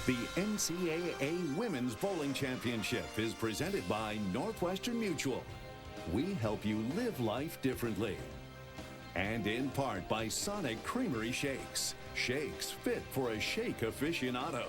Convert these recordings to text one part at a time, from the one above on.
The NCAA Women's Bowling Championship is presented by Northwestern Mutual. We help you live life differently. And in part by Sonic Creamery Shakes. Shakes fit for a shake aficionado.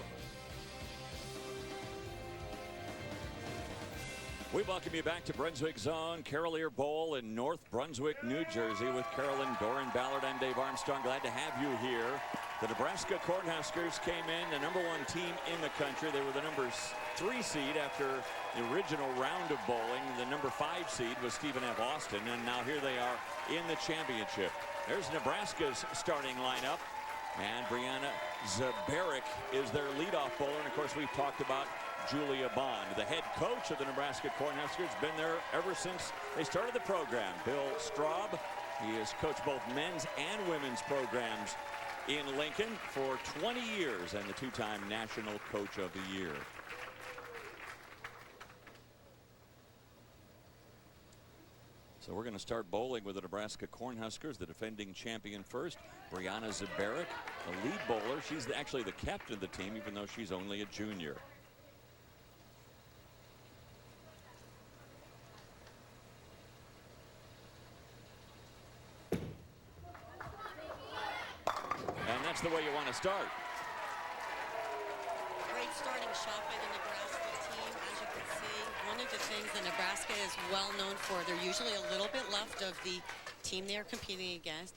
We welcome you back to Brunswick Zone, Carolier Bowl in North Brunswick, New Jersey with Carolyn, Doran Ballard. I'm Dave Armstrong. Glad to have you here. The Nebraska Cornhuskers came in, the #1 team in the country. They were the #3 seed after the original round of bowling. The #5 seed was Stephen F. Austin, and now here they are in the championship. There's Nebraska's starting lineup, and Brianna Zabarek is their leadoff bowler. And of course, we've talked about Julia Bond, the head coach of the Nebraska Cornhuskers, been there ever since they started the program. Bill Straub, he has coached both men's and women's programs in Lincoln for 20 years and the two-time National Coach of the Year. So we're going to start bowling with the Nebraska Cornhuskers, the defending champion first. Brianna Zabarek, the lead bowler. She's actually the captain of the team, even though she's only a junior. That's the way you want to start. Great starting shot by the Nebraska team. As you can see, one of the things that Nebraska is well known for, they're usually a little bit left of the team they're competing against,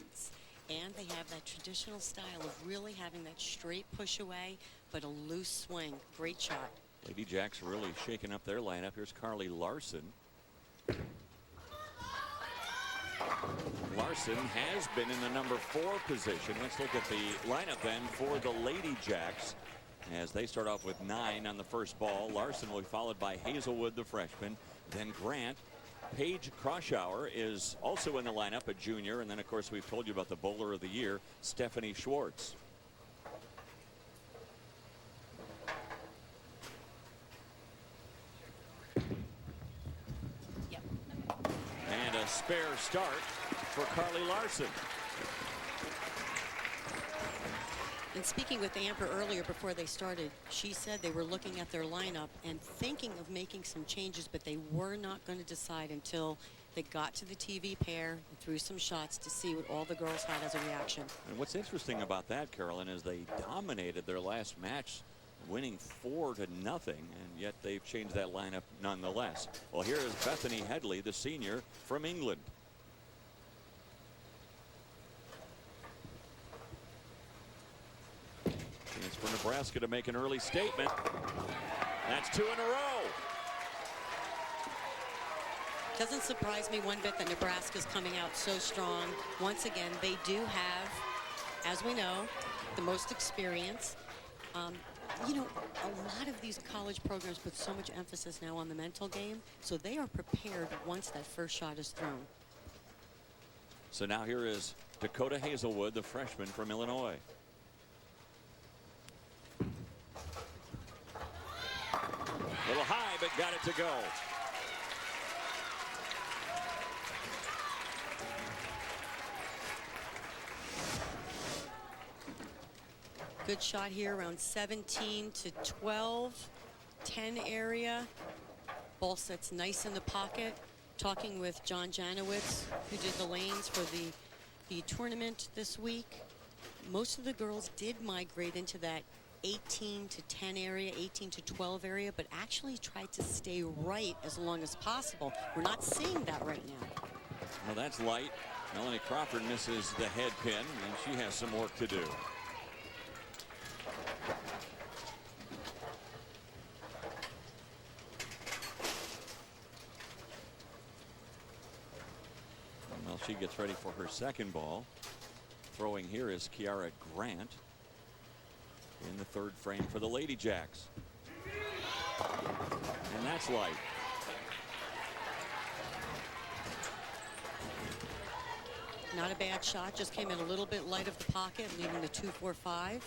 and they have that traditional style of really having that straight push away, but a loose swing. Great shot. Lady Jacks really shaking up their lineup. Here's Carly Larson. Larson has been in the #4 position. Let's look at the lineup then for the Lady Jacks as they start off with 9 on the first ball. Larson will be followed by Hazelwood, the freshman, then Grant. Paige Kroschauer is also in the lineup, a junior, and then of course we've told you about the bowler of the year, Stephanie Schwartz. Yep. And a spare start for Carly Larson. And speaking with Amber earlier before they started, she said they were looking at their lineup and thinking of making some changes, but they were not going to decide until they got to the TV pair and threw some shots to see what all the girls had as a reaction. And what's interesting about that, Carolyn, is they dominated their last match, winning 4-0, and yet they've changed that lineup nonetheless. Well, here is Bethany Headley, the senior from England. It's for Nebraska to make an early statement. That's 2 in a row. Doesn't surprise me one bit that Nebraska's coming out so strong. Once again, they do have, as we know, the most experience. You know, a lot of these college programs put so much emphasis now on the mental game, so they are prepared once that first shot is thrown. So now here is Dakota Hazelwood, the freshman from Illinois. A little high, but got it to go. Good shot here around 17 to 12, 10 area. Ball sets nice in the pocket. Talking with John Janowitz, who did the lanes for the tournament this week. Most of the girls did migrate into that 18 to 10 area, 18 to 12 area, but actually tried to stay right as long as possible. We're not seeing that right now. Well, that's light. Melanie Crawford misses the head pin, and she has some work to do. Well, she gets ready for her second ball. Throwing here is Kiara Grant in the third frame for the Lady Jacks. And that's light. Not a bad shot, just came in a little bit light of the pocket, leaving the 2-4-5.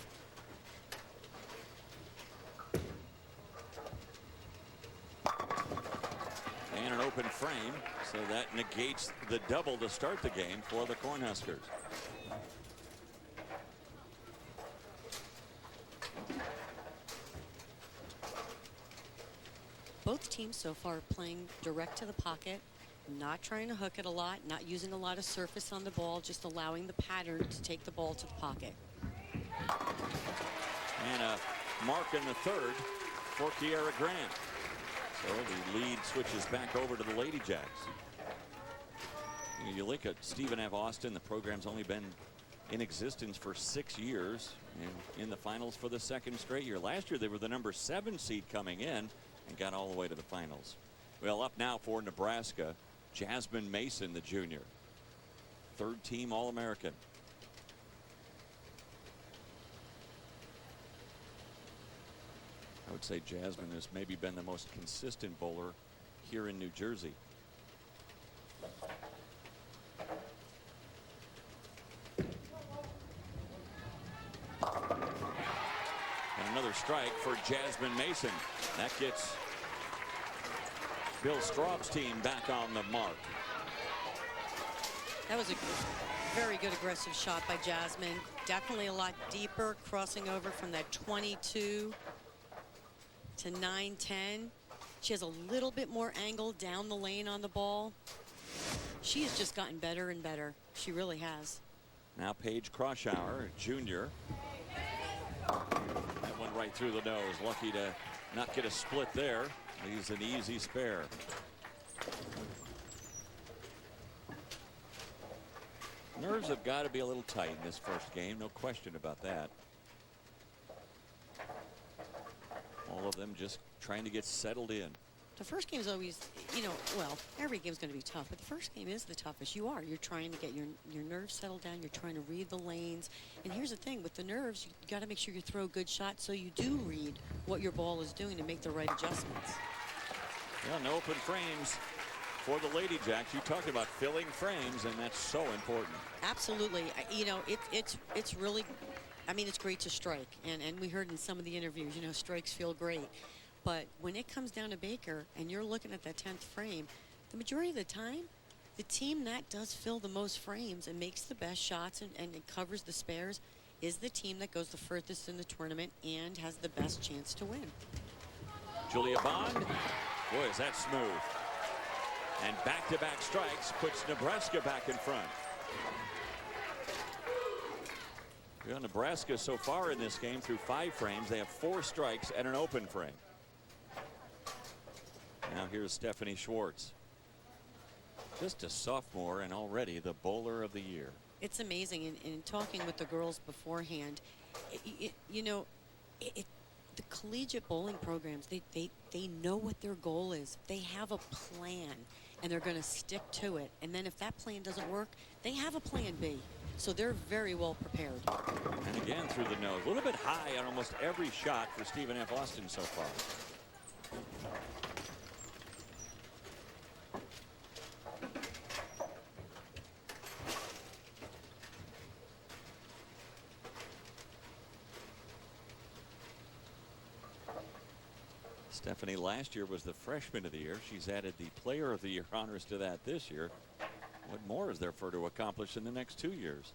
And an open frame, so that negates the double to start the game for the Cornhuskers. both teams so far are playing direct to the pocket, not trying to hook it a lot, not using a lot of surface on the ball, just allowing the pattern to take the ball to the pocket. And a mark in the third for Kiera Grant. So the lead switches back over to the Lady Jacks. You look at Stephen F. Austin, the program's only been in existence for 6 years and in the finals for the second straight year. Last year they were the number 7 seed coming in and got all the way to the finals. Well, up now for Nebraska, Jasmine Mason, the junior, third team All-American. I would say Jasmine has maybe been the most consistent bowler here in New Jersey. And another strike for Jasmine Mason. That gets Bill Straub's team back on the mark. That was a very good aggressive shot by Jasmine. Definitely a lot deeper, crossing over from that 22 to 9-10. She has a little bit more angle down the lane on the ball. She has just gotten better and better. She really has. Now Paige Croshauer, junior. That went right through the nose. Lucky to not get a split there. He's an easy spare. Nerves have got to be a little tight in this first game. No question about that. All of them just trying to get settled in. The first game is always, you know, well, every game is going to be tough, but the first game is the toughest. You're trying to get your nerves settled down. You're trying to read the lanes. And here's the thing, with the nerves, you got to make sure you throw good shots so you do read what your ball is doing to make the right adjustments. Yeah, no open frames for the Lady Jacks. You talked about filling frames, and that's so important. Absolutely. You know, it's really, I mean, it's great to strike. And we heard in some of the interviews, you know, strikes feel great. But when it comes down to Baker and you're looking at that 10th frame, the majority of the time, the team that does fill the most frames and makes the best shots and it covers the spares is the team that goes the furthest in the tournament and has the best chance to win. Julia Bond. Boy, is that smooth. And back-to-back strikes puts Nebraska back in front. Well, Nebraska so far in this game through 5 frames, they have 4 strikes and an open frame. Now here's Stephanie Schwartz. Just a sophomore and already the bowler of the year. It's amazing. In talking with the girls beforehand, you know, the collegiate bowling programs, they know what their goal is. They have a plan and they're going to stick to it. And then if that plan doesn't work, they have a plan B. So they're very well prepared. And again through the nose. A little bit high on almost every shot for Stephen F. Austin so far. Stephanie last year was the freshman of the year. She's added the player of the year honors to that this year. What more is there for her to accomplish in the next 2 years?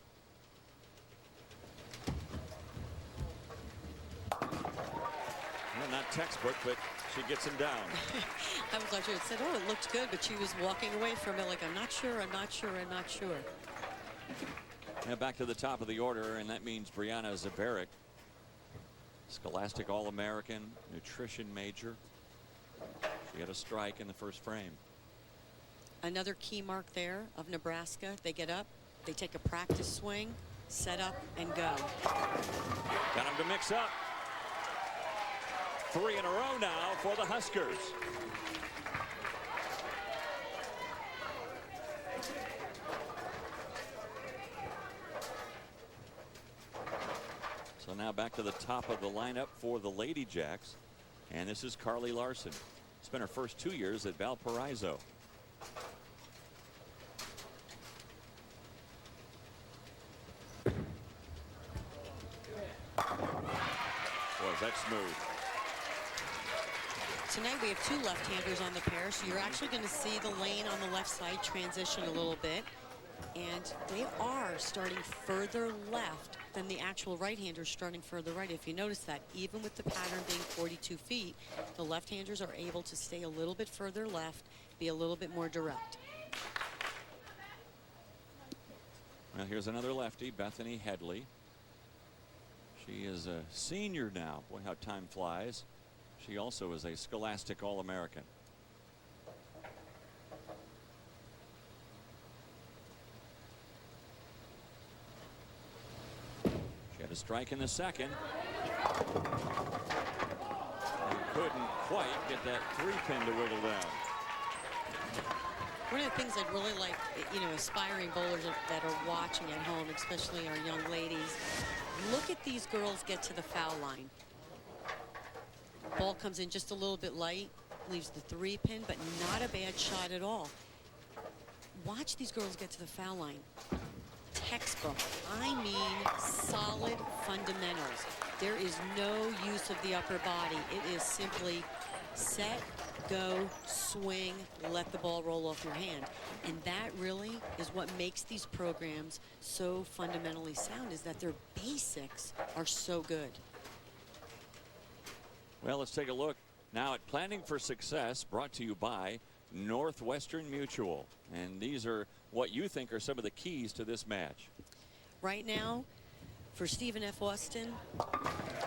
Well, not textbook, but she gets him down. I was like, it said, oh, it looked good, but she was walking away from it like, I'm not sure, I'm not sure, I'm not sure. Now back to the top of the order, and that means Brianna Zabarick, Scholastic All-American, nutrition major. She had a strike in the first frame. Another key mark there of Nebraska. They get up, they take a practice swing, set up, and go. Got him to mix up. 3 in a row now for the Huskers. So now back to the top of the lineup for the Lady Jacks. And this is Carly Larson. Spent her first 2 years at Valparaiso. Boy, is that smooth. Tonight we have 2 left-handers on the pair, so you're actually going to see the lane on the left side transition a little bit. And they are starting further left than the actual right-handers starting further right. If you notice that, even with the pattern being 42 feet, the left-handers are able to stay a little bit further left, be a little bit more direct. Well, here's another lefty, Bethany Headley. She is a senior now. Boy, how time flies. She also is a Scholastic All-American. She had a strike in the second. And couldn't quite get that 3-pin to wiggle down. One of the things I'd really like, aspiring bowlers that are watching at home, especially our young ladies, look at these girls get to the foul line. Ball comes in just a little bit light, leaves the 3-pin, but not a bad shot at all. Watch these girls get to the foul line. Textbook. I mean solid fundamentals. There is no use of the upper body. It is simply set, go, swing, let the ball roll off your hand. And that really is what makes these programs so fundamentally sound, is that their basics are so good. Well, let's take a look now at Planning for Success, brought to you by Northwestern Mutual. And these are what you think are some of the keys to this match. Right now, for Stephen F. Austin,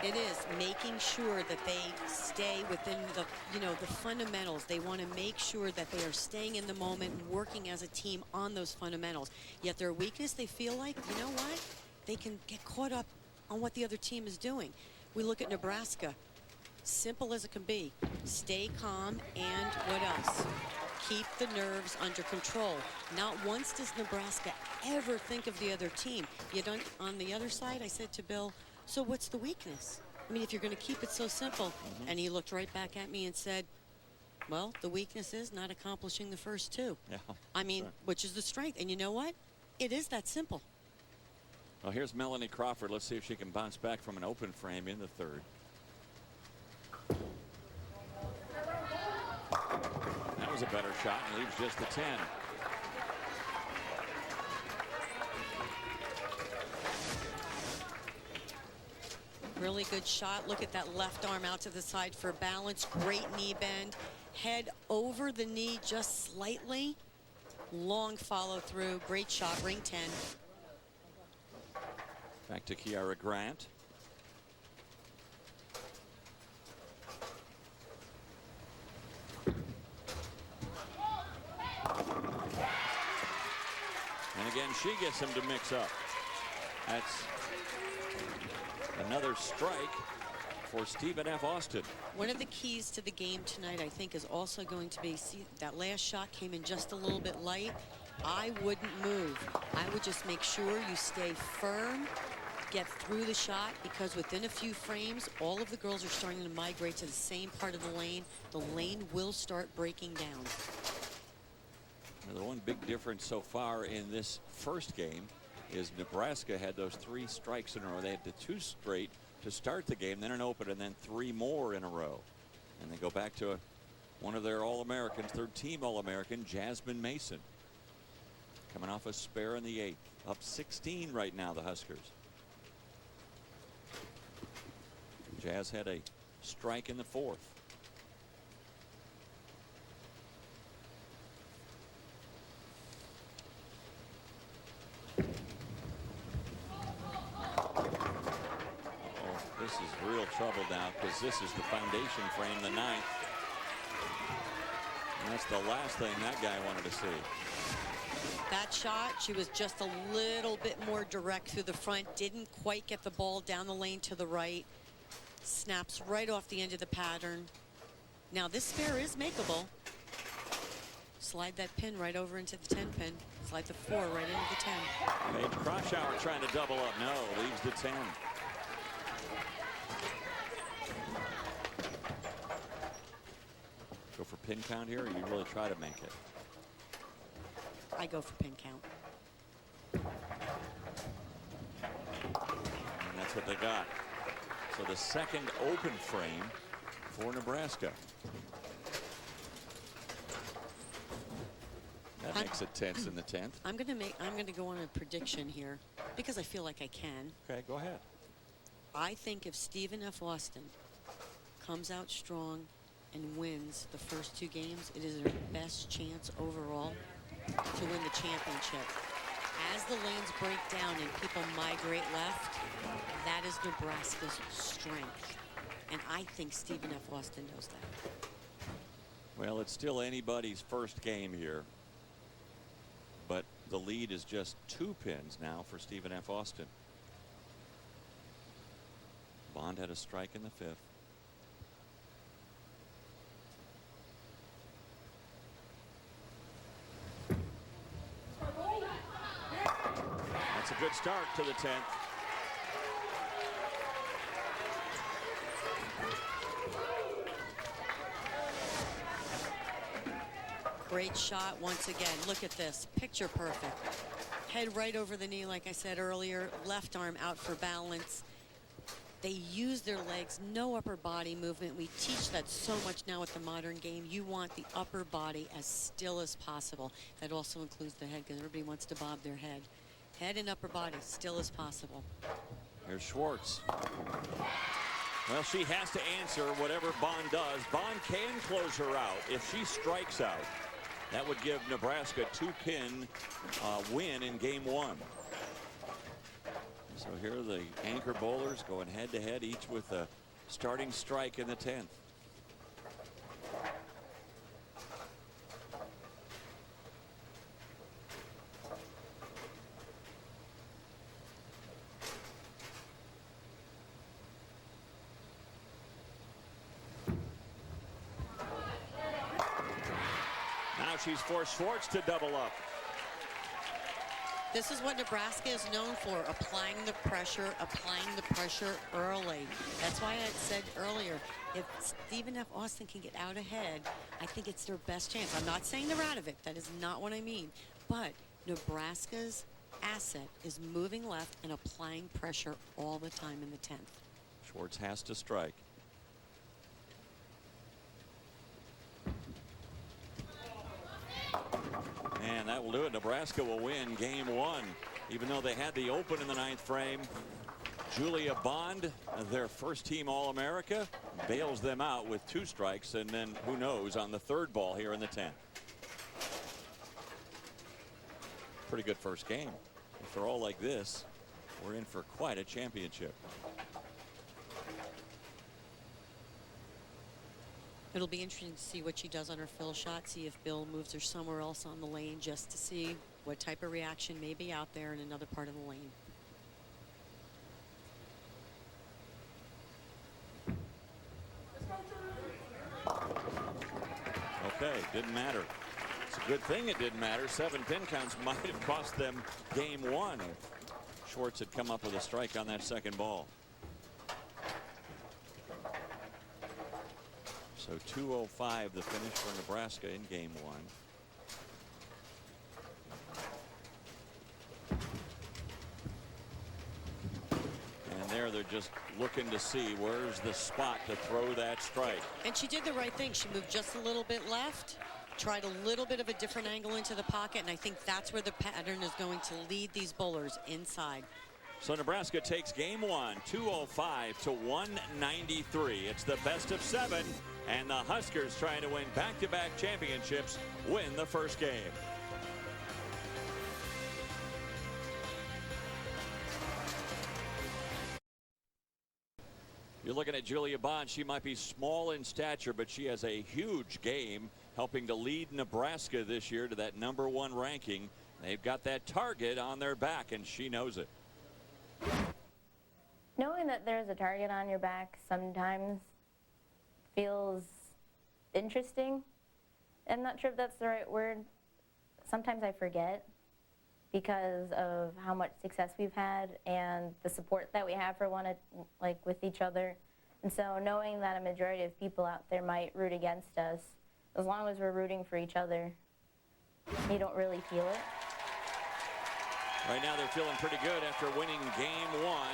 it is making sure that they stay within the, the fundamentals. They want to make sure that they are staying in the moment and working as a team on those fundamentals. Yet their weakness, they feel like, you know what? They can get caught up on what the other team is doing. We look at Nebraska. Simple as it can be. Stay calm, and what else? Keep the nerves under control. Not once does Nebraska ever think of the other team. Yet on the other side, I said to Bill, so what's the weakness? I mean, if you're going to keep it so simple. And he looked right back at me and said, well, the weakness is not accomplishing the first two. Yeah, I mean, which is the strength. And you know what? It is that simple. Well, here's Melanie Crawford. Let's see if she can bounce back from an open frame in the third. That was a better shot and leaves just the 10. Really good shot. Look at that left arm out to the side for balance. Great knee bend. Head over the knee just slightly. Long follow through. Great shot. Ring 10. Back to Kiara Grant. And again, she gets him to mix up. That's another strike for Stephen F. Austin. One of the keys to the game tonight, I think, is also going to be, see, that last shot came in just a little bit light. I wouldn't move. I would just make sure you stay firm, get through the shot, because within a few frames, all of the girls are starting to migrate to the same part of the lane. The lane will start breaking down. The one big difference so far in this first game is Nebraska had those 3 strikes in a row. They had the 2 straight to start the game, then an open, and then 3 more in a row. And they go back to one of their All-Americans, third team All-American, Jasmine Mason. Coming off a spare in the 8th. Up 16 right now, the Huskers. Jazz had a strike in the 4th. This is real trouble now, because this is the foundation frame, the 9th. And that's the last thing that guy wanted to see. That shot, she was just a little bit more direct through the front. Didn't quite get the ball down the lane to the right. Snaps right off the end of the pattern. Now this spare is makeable. Slide that pin right over into the 10 pin. Slide the 4 right into the 10. Paige Kroschauer trying to double up. No, leaves the 10. Go for pin count here, or you really try to make it? I go for pin count. And that's what they got. So the second open frame for Nebraska. That makes it tense in the 10th. I'm gonna go on a prediction here because I feel like I can. Okay, go ahead. I think if Stephen F. Austin comes out strong and wins the first 2 games, it is their best chance overall to win the championship. As the lanes break down and people migrate left, that is Nebraska's strength. And I think Stephen F. Austin knows that. Well, it's still anybody's first game here. But the lead is just 2 pins now for Stephen F. Austin. Bond had a strike in the 5th. That's a good start to the 10th. Great shot once again. Look at this. Picture perfect. Head right over the knee, like I said earlier. Left arm out for balance. They use their legs, no upper body movement. We teach that so much now with the modern game. You want the upper body as still as possible. That also includes the head, because everybody wants to bob their head. Head and upper body still as possible. Here's Schwartz. Well, she has to answer whatever Bond does. Bond can close her out if she strikes out. That would give Nebraska a 2-pin win in game 1. So here are the anchor bowlers going head to head, each with a starting strike in the 10th. Now she's forced Schwartz to double up. This is what Nebraska is known for, applying the pressure early. That's why I had said earlier, if Stephen F. Austin can get out ahead, I think it's their best chance. I'm not saying they're out of it. That is not what I mean. But Nebraska's asset is moving left and applying pressure all the time in the 10th. Schwartz has to strike. And that will do it. Nebraska will win game 1. Even though they had the open in the 9th frame, Julia Bond, their first team All-America, bails them out with 2 strikes, and then who knows on the 3rd ball here in the 10th. Pretty good first game. If they're all like this, we're in for quite a championship. It'll be interesting to see what she does on her fill shot, see if Bill moves her somewhere else on the lane, just to see what type of reaction may be out there in another part of the lane. Okay, didn't matter. It's a good thing it didn't matter. 7 pin counts might have cost them game 1. Schwartz had come up with a strike on that 2nd ball. So 2:05 the finish for Nebraska in game 1. And there they're just looking to see where's the spot to throw that strike. And she did the right thing. She moved just a little bit left, tried a little bit of a different angle into the pocket, and I think that's where the pattern is going to lead these bowlers inside. So Nebraska takes game 1, 205 to 193. It's the best of 7, and the Huskers, trying to win back-to-back championships, win the first game. You're looking at Julia Bond. She might be small in stature, but she has a huge game, helping to lead Nebraska this year to that #1 ranking. They've got that target on their back, and she knows it. Knowing that there's a target on your back sometimes feels interesting. I'm not sure if that's the right word. Sometimes I forget because of how much success we've had and the support that we have for with each other. And so knowing that a majority of people out there might root against us, as long as we're rooting for each other, you don't really feel it. Right now they're feeling pretty good after winning game 1.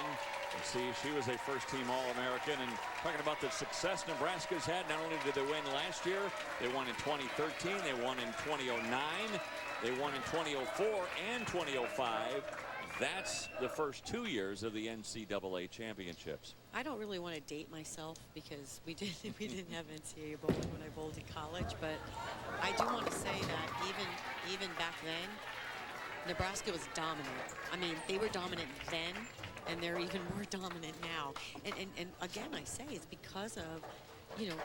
You see, she was a first-team All-American, and talking about the success Nebraska's had. Not only did they win last year, they won in 2013, they won in 2009, They won in 2004 and 2005. That's the first 2 years of the NCAA championships. I don't really want to date myself because we didn't have NCAA bowling when I bowled in college, but I do want to say that even back then, Nebraska was dominant. I mean, they were dominant then, and they're even more dominant now. And again, I say it's because of, you know,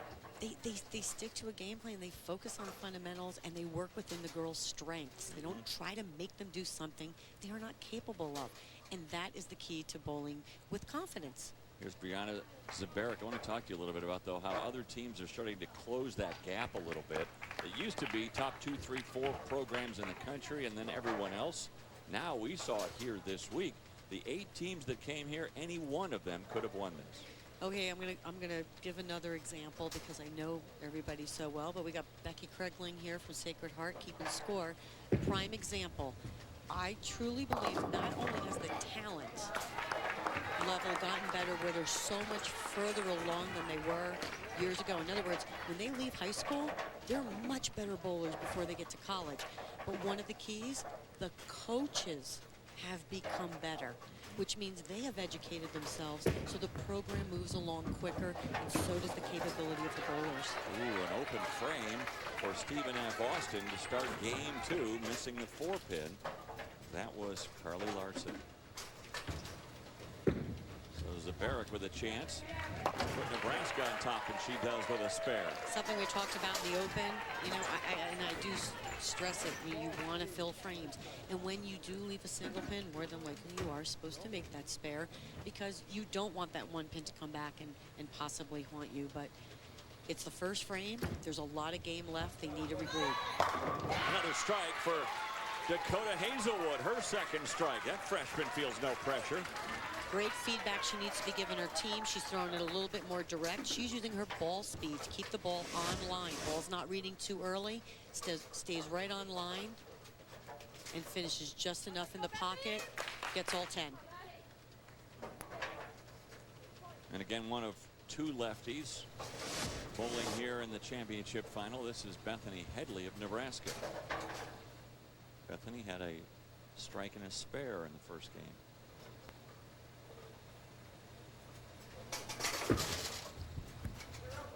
they stick to a game plan, they focus on fundamentals, and they work within the girls' strengths. They don't try to make them do something they are not capable of. And that is the key to bowling with confidence. Here's Brianna Zabarek. I want to talk to you a little bit about, though, how other teams are starting to close that gap a little bit. It used to be top 2, 3, 4 programs in the country and then everyone else. Now we saw it here this week. The 8 teams that came here, any one of them could have won this. Okay, I'm gonna give another example because I know everybody so well, but we got Becky Kregling here from Sacred Heart keeping score. Prime example. I truly believe not only has the talent level gotten better where they're so much further along than they were years ago. In other words, when they leave high school, they're much better bowlers before they get to college. But one of the keys, the coaches have become better, which means they have educated themselves, so the program moves along quicker, and so does the capability of the bowlers. Ooh, an open frame for Stephen F. Austin to start game 2, missing the 4-pin. That was Carly Larson. So Zabarek with a chance to put Nebraska on top, and she does with a spare. Something we talked about in the open, you know, I do stress it. You want to fill frames, and when you do leave a single pin, more than likely you are supposed to make that spare because you don't want that one pin to come back and possibly haunt you. But it's the first frame. There's a lot of game left. They need to regroup. Another strike for Dakota Hazelwood, her second strike. That freshman feels no pressure. Great feedback she needs to be giving her team. She's throwing it a little bit more direct. She's using her ball speed to keep the ball on line. Ball's not reading too early, stays right on line, and finishes just enough in the pocket, gets all 10. And again, one of 2 lefties bowling here in the championship final. This is Bethany Headley of Nebraska. Bethany had a strike and a spare in the first game.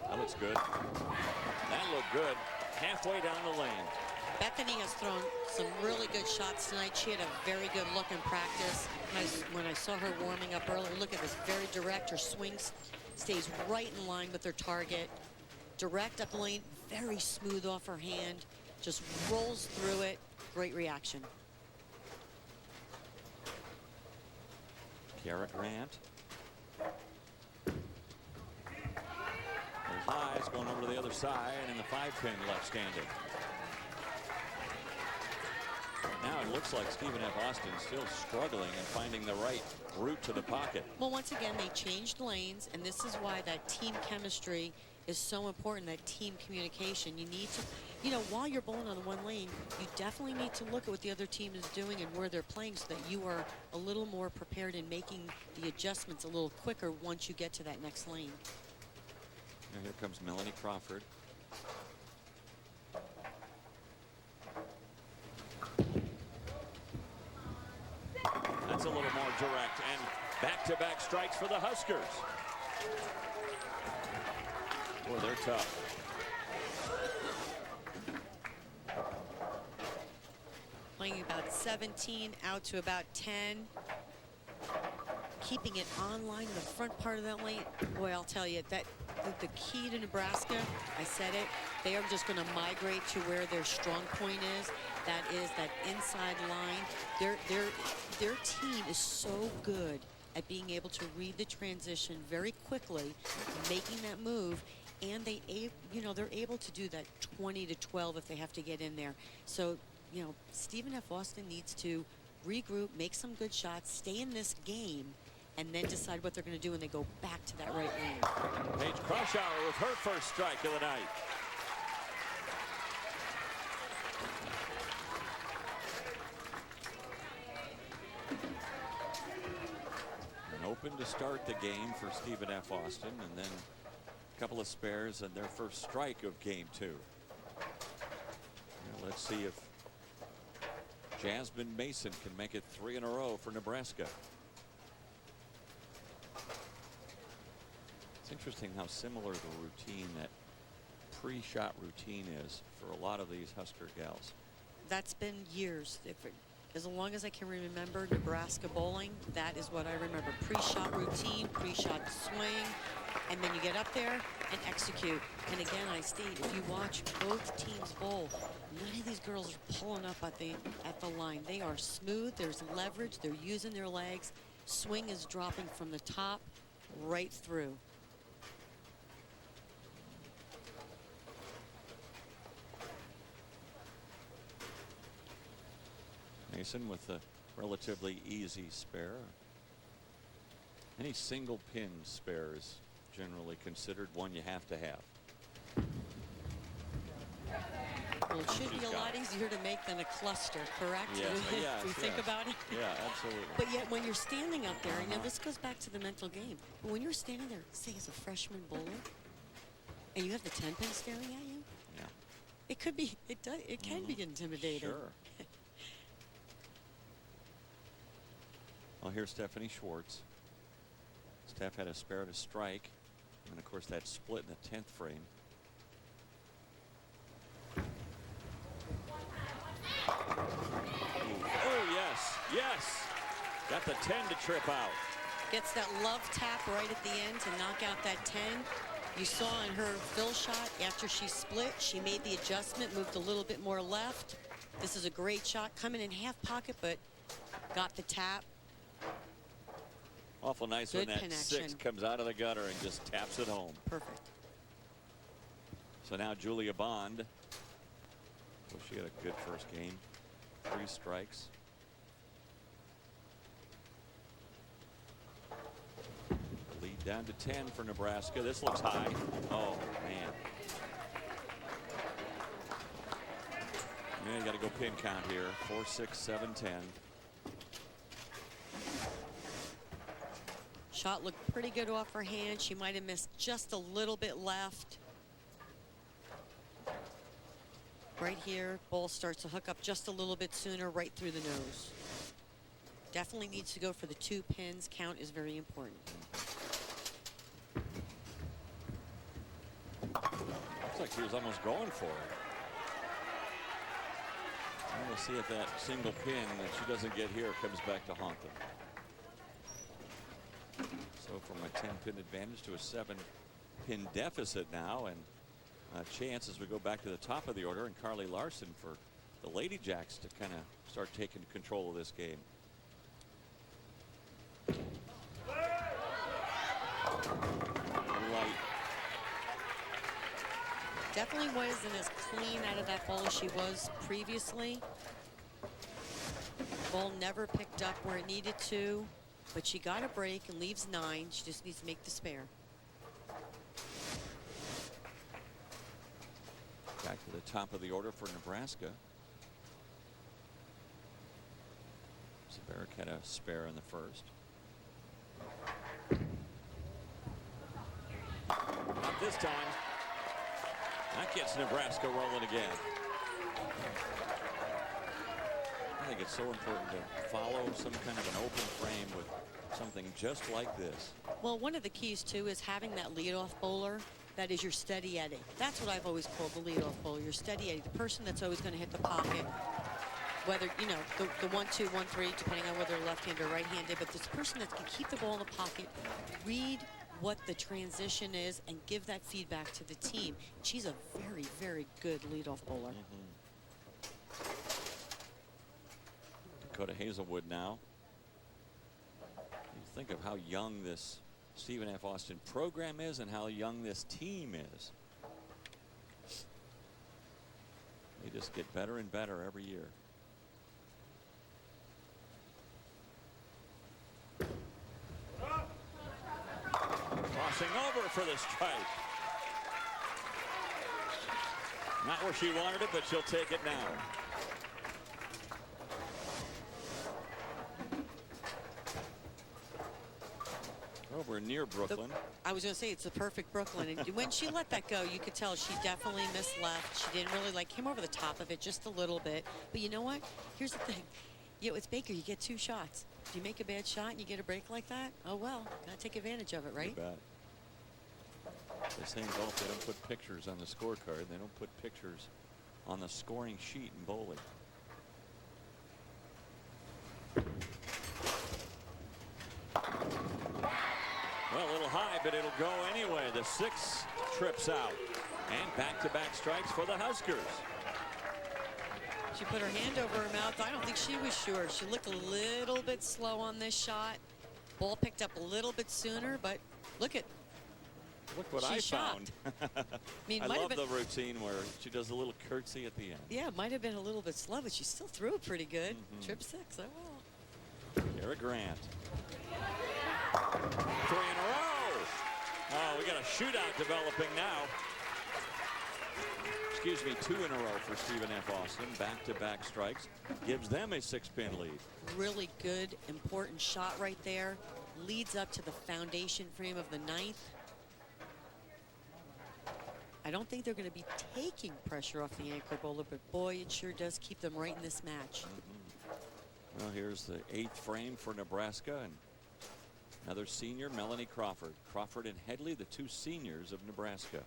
That looks good. That looked good. Halfway down the lane. Bethany has thrown some really good shots tonight. She had a very good look in practice. When I saw her warming up earlier, look at this, very direct. Her swing stays right in line with her target. Direct up the lane, very smooth off her hand. Just rolls through it. Great reaction. Garrett Grant. Highs going over to the other side, and in the 5-pin left standing. Now it looks like Stephen F. Austin still struggling and finding the right route to the pocket. Well, once again, they changed lanes, and this is why that team chemistry is so important, that team communication. You need to, you know, while you're bowling on the one lane, you definitely need to look at what the other team is doing and where they're playing so that you are a little more prepared in making the adjustments a little quicker once you get to that next lane. And here comes Melanie Crawford. That's a little more direct, and back-to-back strikes for the Huskers. Boy, they're tough. Playing about 17 out to about 10. Keeping it on line in the front part of that lane. Boy, I'll tell you, that the key to Nebraska, I said it, they are just going to migrate to where their strong point is. That is that inside line. Their team is so good at being able to read the transition very quickly, making that move, and they're able to do that 20 to 12 if they have to get in there. So, you know, Stephen F. Austin needs to regroup, make some good shots, stay in this game, and then decide what they're going to do when they go back to that right lane. Paige Krausauer with her first strike of the night. An open to start the game for Stephen F. Austin, and then a couple of spares and their first strike of game 2. Now let's see if Jasmine Mason can make it 3 in a row for Nebraska. It's interesting how similar the routine, that pre-shot routine, is for a lot of these Husker gals. That's been years. As long as I can remember Nebraska bowling, that is what I remember. Pre-shot routine, pre-shot swing, and then you get up there and execute. And again, I state, if you watch both teams bowl, none of these girls are pulling up at the line. They are smooth. There's leverage. They're using their legs. Swing is dropping from the top right through. Mason with a relatively easy spare. Any single pin spare is generally considered one you have to have. Well, it should be a lot easier to make than a cluster, correct? Yes, if we think about it. Yeah, absolutely. But yet when you're standing up there, you know, this goes back to the mental game. But when you're standing there, say as a freshman bowler, and you have the 10-pin staring at you, yeah, it could be, it can be intimidating. Sure. Well, here's Stephanie Schwartz. Steph had a spare to strike, and of course that split in the 10th frame. Oh yes, yes, got the 10 to trip out. Gets that love tap right at the end to knock out that 10. You saw in her fill shot after she split, she made the adjustment, moved a little bit more left. This is a great shot, coming in half pocket, but got the tap. Awful nice Good when that connection. 6 comes out of the gutter and just taps it home. Perfect. So now Julia Bond. Well, she had a good first game. 3 strikes. Lead down to 10 for Nebraska. This looks high. Oh, man. Yeah, you got to go pin count here. 4, 6, 7, 10. Shot looked pretty good off her hand. She might have missed just a little bit left. Right here, ball starts to hook up just a little bit sooner, right through the nose. Definitely needs to go for the 2 pins. Count is very important. Looks like she was almost going for it. And we'll see if that single pin that she doesn't get here comes back to haunt them. So from a 10-pin advantage to a 7-pin deficit now, and a chance as we go back to the top of the order, and Carly Larson for the Lady Jacks to kind of start taking control of this game. Light. Definitely wasn't as clean out of that ball as she was previously. Ball never picked up where it needed to, but she got a break and leaves 9. She just needs to make the spare. Back to the top of the order for Nebraska. Zabaric had a spare in the first. Not this time. That gets Nebraska rolling again. I think it's so important to follow some kind of an open frame with something just like this. Well, one of the keys too is having that leadoff bowler that is your steady Eddie. That's what I've always called the leadoff bowler, your steady Eddie, the person that's always going to hit the pocket, whether, you know, the 1-2, 1-3, depending on whether they're left-handed or right-handed, but this person that can keep the ball in the pocket, read what the transition is, and give that feedback to the team. She's a very, very good leadoff bowler. Dakota Hazelwood now. You think of how young this Stephen F. Austin program is and how young this team is. They just get better and better every year. Crossing over for the strike. Not where she wanted it, but she'll take it now. Oh, Nowhere near Brooklyn. I was going to say it's the perfect Brooklyn. And when she let that go, you could tell she definitely missed left. She didn't really came over the top of it just a little bit. But you know what? Here's the thing. It's Baker. You get 2 shots. If you make a bad shot and you get a break like that, oh well, gotta take advantage of it, right? You bet. They say in golf they don't put pictures on the scorecard. They don't put pictures on the scoring sheet in bowling. Well, a little high, but it'll go anyway. The 6 trips out. And back-to-back strikes for the Huskers. She put her hand over her mouth. I don't think she was sure. She looked a little bit slow on this shot. Ball picked up a little bit sooner, but look what I found. I mean, I love the routine where she does a little curtsy at the end. Yeah, it might have been a little bit slow, but she still threw it pretty good. Trip 6, oh well. Garrett Grant. 3 in a row. Oh, we got a shootout developing now. Excuse me, 2 in a row for Stephen F. Austin. Back-to-back strikes gives them a 6-pin lead. Really good, important shot right there. Leads up to the foundation frame of the 9th. I don't think they're going to be taking pressure off the anchor bowler, but boy, it sure does keep them right in this match. Well, here's the 8th frame for Nebraska, and another senior, Melanie Crawford. Crawford and Headley, the 2 seniors of Nebraska.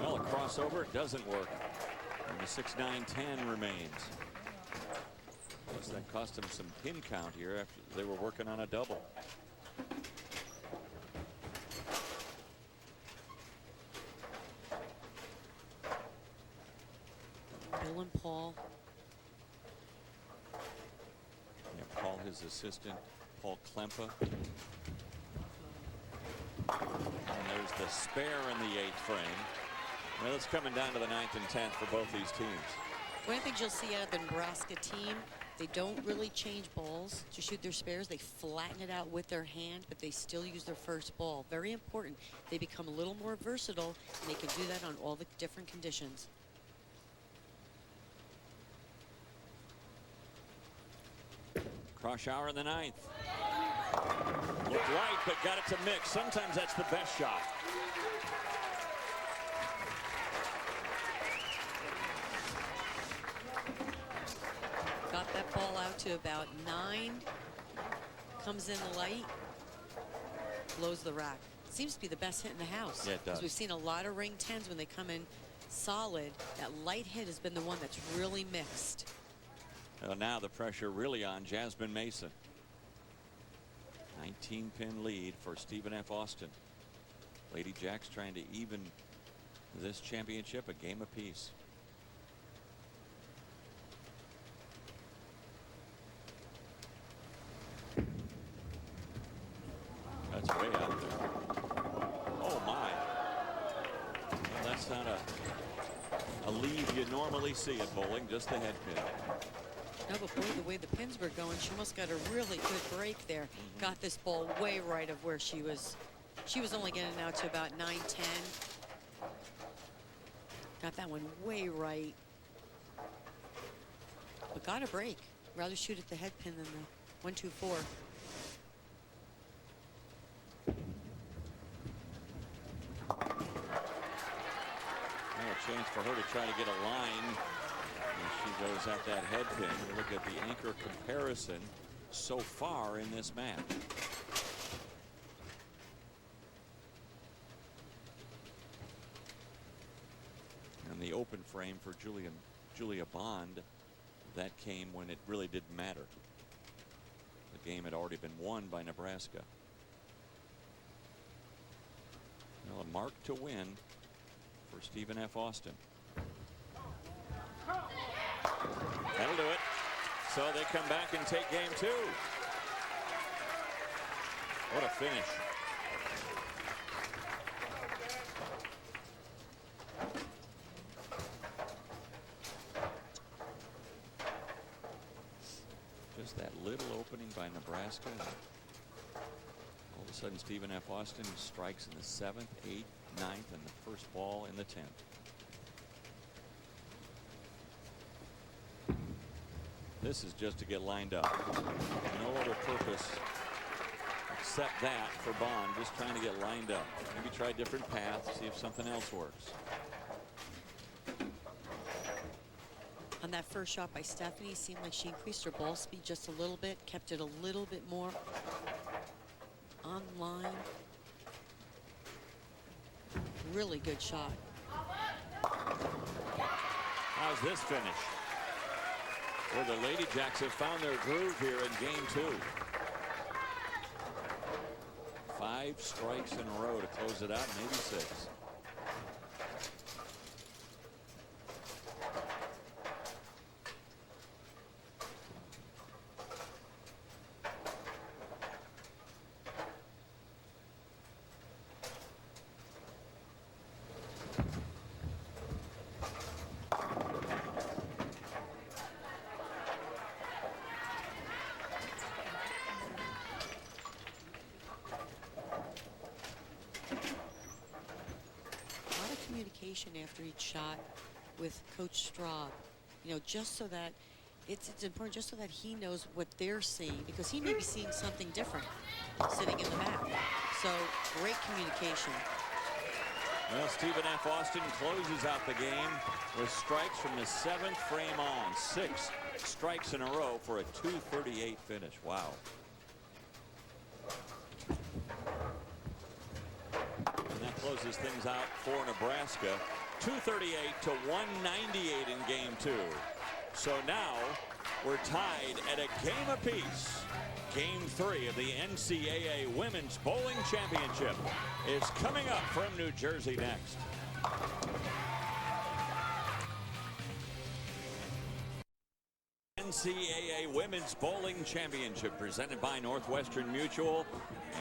Well, a crossover doesn't work, and the 6-9-10 remains. That cost him some pin count here after they were working on a double. Bill and Paul. Yeah, Paul, his assistant, Paul Klempa. And there's the spare in the 8th frame. Well, it's coming down to the 9th and 10th for both these teams. One of the things you'll see out of the Nebraska team, they don't really change balls to shoot their spares. They flatten it out with their hand, but they still use their first ball. Very important. They become a little more versatile, and they can do that on all the different conditions. Cross in the 9th. Looked right, but got it to mix. Sometimes that's the best shot. Got that ball out to about 9. Comes in light. Blows the rack. Seems to be the best hit in the house. Yeah, it does. Because we've seen a lot of ring 10s when they come in solid. That light hit has been the one that's really mixed. Well, now the pressure really on Jasmine Mason. 19-pin lead for Stephen F. Austin. Lady Jacks trying to even this championship a game apiece. That's way out there. Oh my. Well, that's not a lead you normally see at bowling, just the head pin. No, but boy, the way the pins were going, she must got a really good break there. Got this ball way right of where she was. She was only getting out to about 9-10. Got that one way right. But got a break. Rather shoot at the head pin than the 1-2-4. Chance for her to try to get a line. And she goes at that head pin. Look at the anchor comparison so far in this match. And the open frame for Julia Bond, that came when it really didn't matter. The game had already been won by Nebraska. Well, a mark to win for Stephen F. Austin. That'll do it. So they come back and take game 2. What a finish. Just that little opening by Nebraska. All of a sudden, Stephen F. Austin strikes in the 7th, 8th, 9th, and the first ball in the 10th. This is just to get lined up. No other purpose except that for Bond. Just trying to get lined up. Maybe try different paths, see if something else works. On that first shot by Stephanie, seemed like she increased her ball speed just a little bit, kept it a little bit more online. Really good shot. How's this finish? Where the Lady Jacks have found their groove here in game 2. 5 strikes in a row to close it out, maybe 6. After each shot with Coach Straub, you know, just so that it's important, just so that he knows what they're seeing, because he may be seeing something different sitting in the back. So great communication. Well, Stephen F. Austin closes out the game with strikes from the 7th frame on. 6 strikes in a row for a 238 finish. Wow. Closes things out for Nebraska. 238 to 198 in game 2. So now we're tied at a game apiece. Game 3 of the NCAA Women's Bowling Championship is coming up from New Jersey next. NCAA Women's Bowling Championship presented by Northwestern Mutual.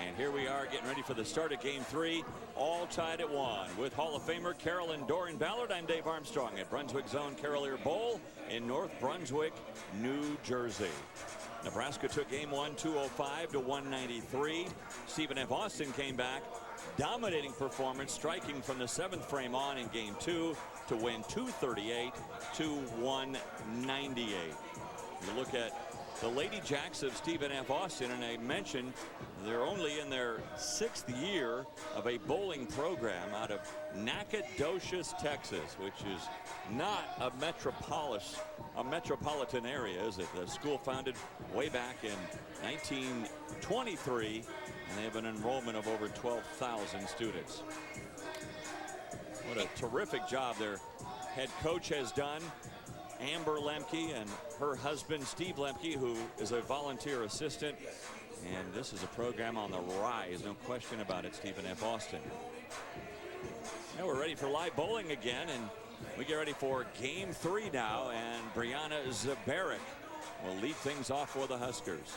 And here we are getting ready for the start of game 3, all tied at 1 with Hall of Famer Carolyn Doran Ballard. I'm Dave Armstrong at Brunswick Zone Carolier Bowl in North Brunswick, New Jersey. Nebraska took game 1 205 to 193. Stephen F. Austin came back, dominating performance, striking from the 7th frame on in game 2 to win 238 to 198. You look at the Lady Jacks of Stephen F. Austin, and I mentioned they're only in their 6th year of a bowling program out of Nacogdoches, Texas, which is not a metropolitan area, is it? The school founded way back in 1923, and they have an enrollment of over 12,000 students. What a terrific job their head coach has done. Amber Lemke and her husband Steve Lemke, who is a volunteer assistant, and this is a program on the rise, no question about it. Stephen F. Austin. Now we're ready for live bowling again, and we get ready for game 3 now, and Brianna Zabarek will lead things off for the Huskers.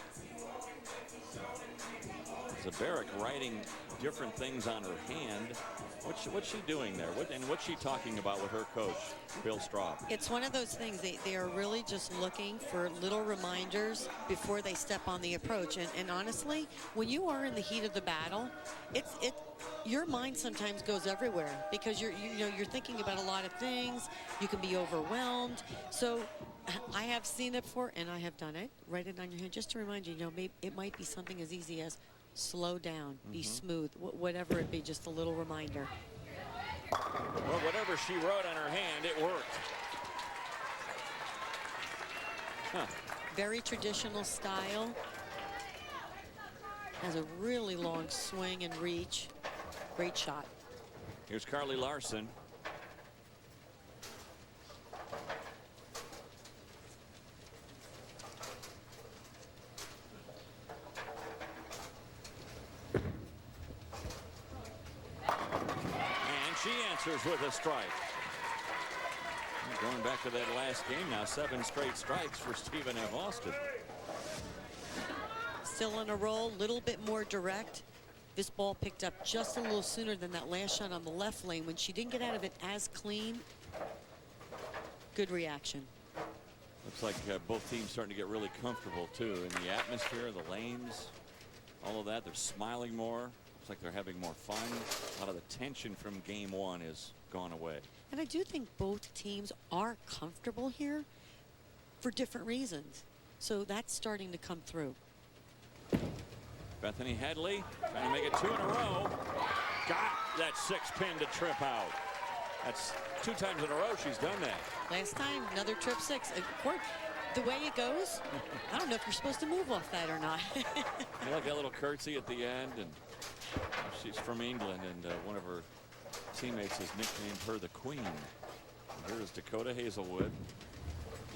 Zabarek writing different things on her hand. What's she doing there? What's she talking about with her coach, Bill Straub? It's one of those things. They are really just looking for little reminders before they step on the approach. And honestly, when you are in the heat of the battle, your mind sometimes goes everywhere because you're thinking about a lot of things. You can be overwhelmed. So I have seen it before, and I have done it. Write it on your hand just to remind you. Maybe it might be something as easy as slow down, be smooth, whatever it be, just a little reminder. Well, whatever she wrote on her hand, it worked. Huh. Very traditional style. Has a really long swing and reach. Great shot. Here's Carly Larson. She answers with a strike. Going back to that last game now, 7 straight strikes for Stephen F. Austin. Still on a roll, little bit more direct. This ball picked up just a little sooner than that last shot on the left lane when she didn't get out of it as clean. Good reaction. Looks like both teams starting to get really comfortable too in the atmosphere, the lanes, all of that. They're smiling more. Looks like they're having more fun. A lot of the tension from game 1 is gone away. And I do think both teams are comfortable here for different reasons. So that's starting to come through. Bethany Headley trying to make it 2 in a row. Got that 6-pin to trip out. That's 2 times in a row she's done that. Last time, another trip 6. The way it goes, I don't know if you're supposed to move off that or not. You like that little curtsy at the end, and she's from England, and one of her teammates has nicknamed her the Queen. And here is Dakota Hazelwood.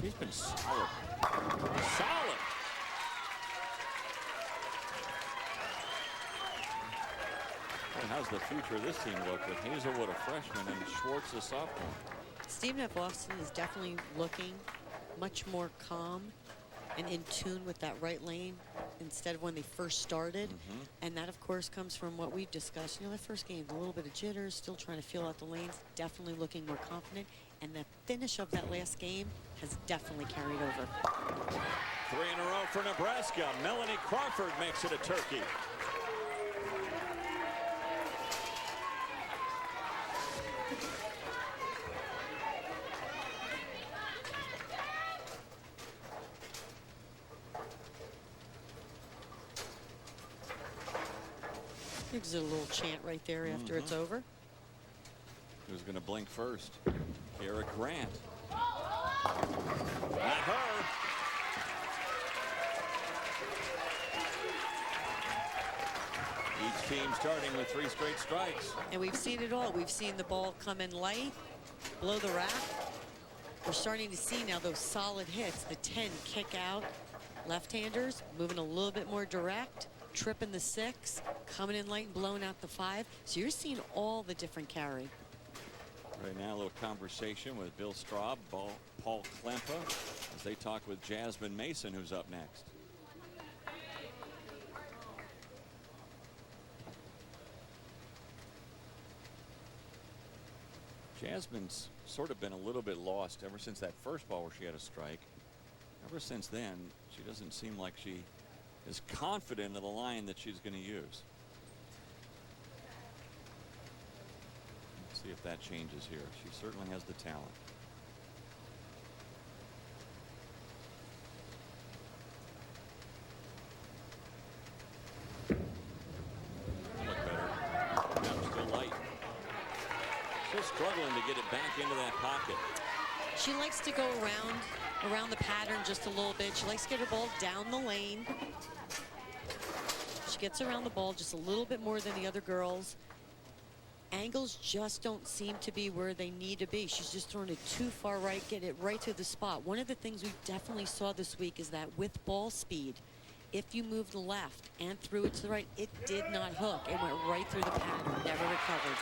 She's been solid. Solid. And how's the future of this team look with Hazelwood a freshman and Schwartz a sophomore? Stephen F. Austin is definitely looking much more calm and in tune with that right lane instead of when they first started. And that, of course, comes from what we've discussed. You know, that first game, a little bit of jitters, still trying to feel out the lanes, definitely looking more confident. And the finish of that last game has definitely carried over. 3 in a row for Nebraska. Melanie Crawford makes it a turkey. Gives it a little chant right there after it's over. Who's going to blink first? Kara Grant. Not her. Each team starting with 3 straight strikes. And we've seen it all. We've seen the ball come in light, blow the rack. We're starting to see now those solid hits. The 10 kick out. Left-handers moving a little bit more direct. Tripping the 6, coming in light and blowing out the 5. So you're seeing all the different carry. Right now, a little conversation with Bill Straub, Paul Klempa, as they talk with Jasmine Mason, who's up next. Jasmine's sort of been a little bit lost ever since that first ball where she had a strike. Ever since then, she doesn't seem like she is confident of the line that she's going to use. Let's see if that changes here. She certainly has the talent. Look better. Now still light. Still struggling to get it back into that pocket. She likes to go around the pattern just a little bit. She likes to get her ball down the lane. She gets around the ball just a little bit more than the other girls. Angles just don't seem to be where they need to be. She's just throwing it too far right, get it right to the spot. One of the things we definitely saw this week is that with ball speed, if you moved left and threw it to the right, it did not hook. It went right through the pattern, never recovered.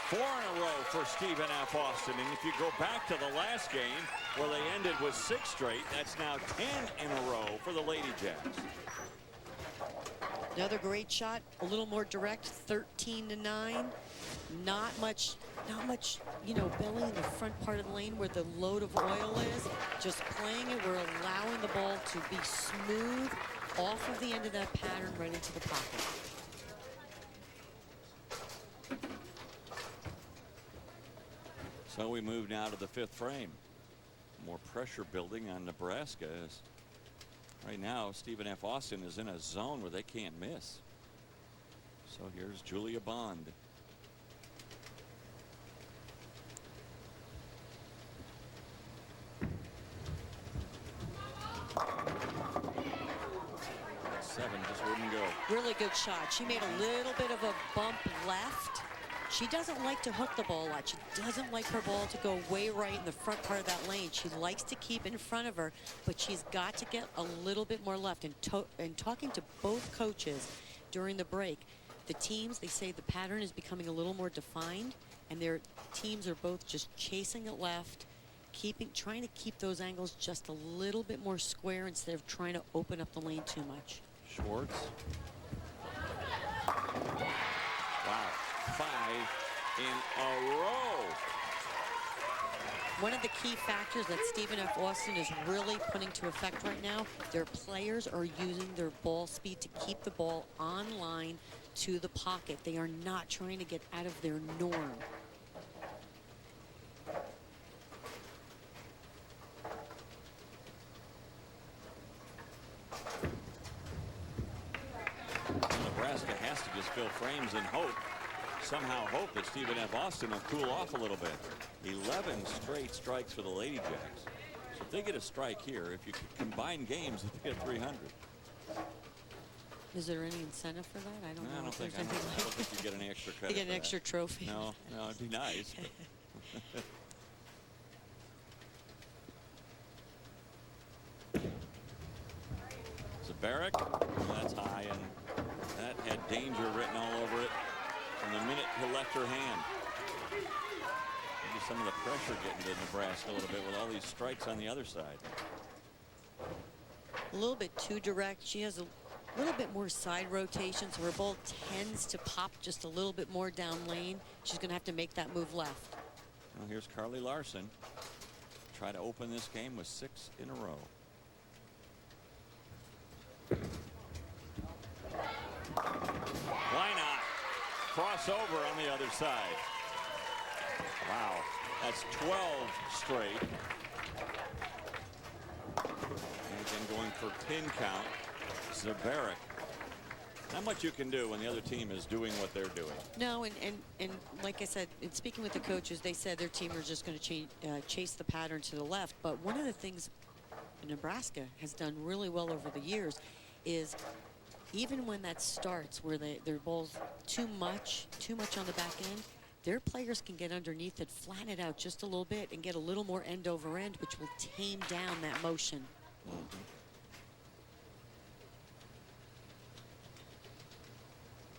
4 in a row for Stephen F. Austin. And if you go back to the last game where they ended with 6 straight, that's now 10 in a row for the Lady Jacks. Another great shot, a little more direct, 13-9. Not much, you know, belly in the front part of the lane where the load of oil is. Just playing it, we're allowing the ball to be smooth off of the end of that pattern right into the pocket. So we move now to the 5th frame. More pressure building on Nebraska as right now Stephen F. Austin is in a zone where they can't miss. So here's Julia Bond. That 7 just wouldn't go. Really good shot. She made a little bit of a bump left. She doesn't like to hook the ball a lot. She doesn't like her ball to go way right in the front part of that lane. She likes to keep in front of her, but she's got to get a little bit more left. And talking to both coaches during the break, the teams, they say the pattern is becoming a little more defined, and their teams are both just chasing it left, trying to keep those angles just a little bit more square instead of trying to open up the lane too much. Schwartz. Wow. 5 in a row. One of the key factors that Stephen F. Austin is really putting to effect right now, their players are using their ball speed to keep the ball on line to the pocket. They are not trying to get out of their norm. Nebraska has to just fill frames and somehow hope that Stephen F. Austin will cool off a little bit. 11 straight strikes for the Lady Jacks. So if they get a strike here, if you combine games, they get 300. Is there any incentive for that? I don't know. I don't think you get any extra credit. You get an for extra that. trophy. No, it'd be nice. Zabaric, that's high, and that had danger written all over it from the minute he left her hand. Maybe some of the pressure getting to Nebraska a little bit with all these strikes on the other side. A little bit too direct. She has a little bit more side rotation, so her ball tends to pop just a little bit more down lane. She's going to have to make that move left. Well, here's Carly Larson. Try to open this game with 6 in a row. Why not? Crossover on the other side. Wow, that's 12 straight. And again going for pin count. Zabaric. Not much you can do when the other team is doing what they're doing. No, and like I said, in speaking with the coaches, they said their team was just going to chase the pattern to the left. But one of the things Nebraska has done really well over the years is even when that starts where their ball's too much on the back end, their players can get underneath it, flatten it out just a little bit, and get a little more end over end, which will tame down that motion. Mm-hmm.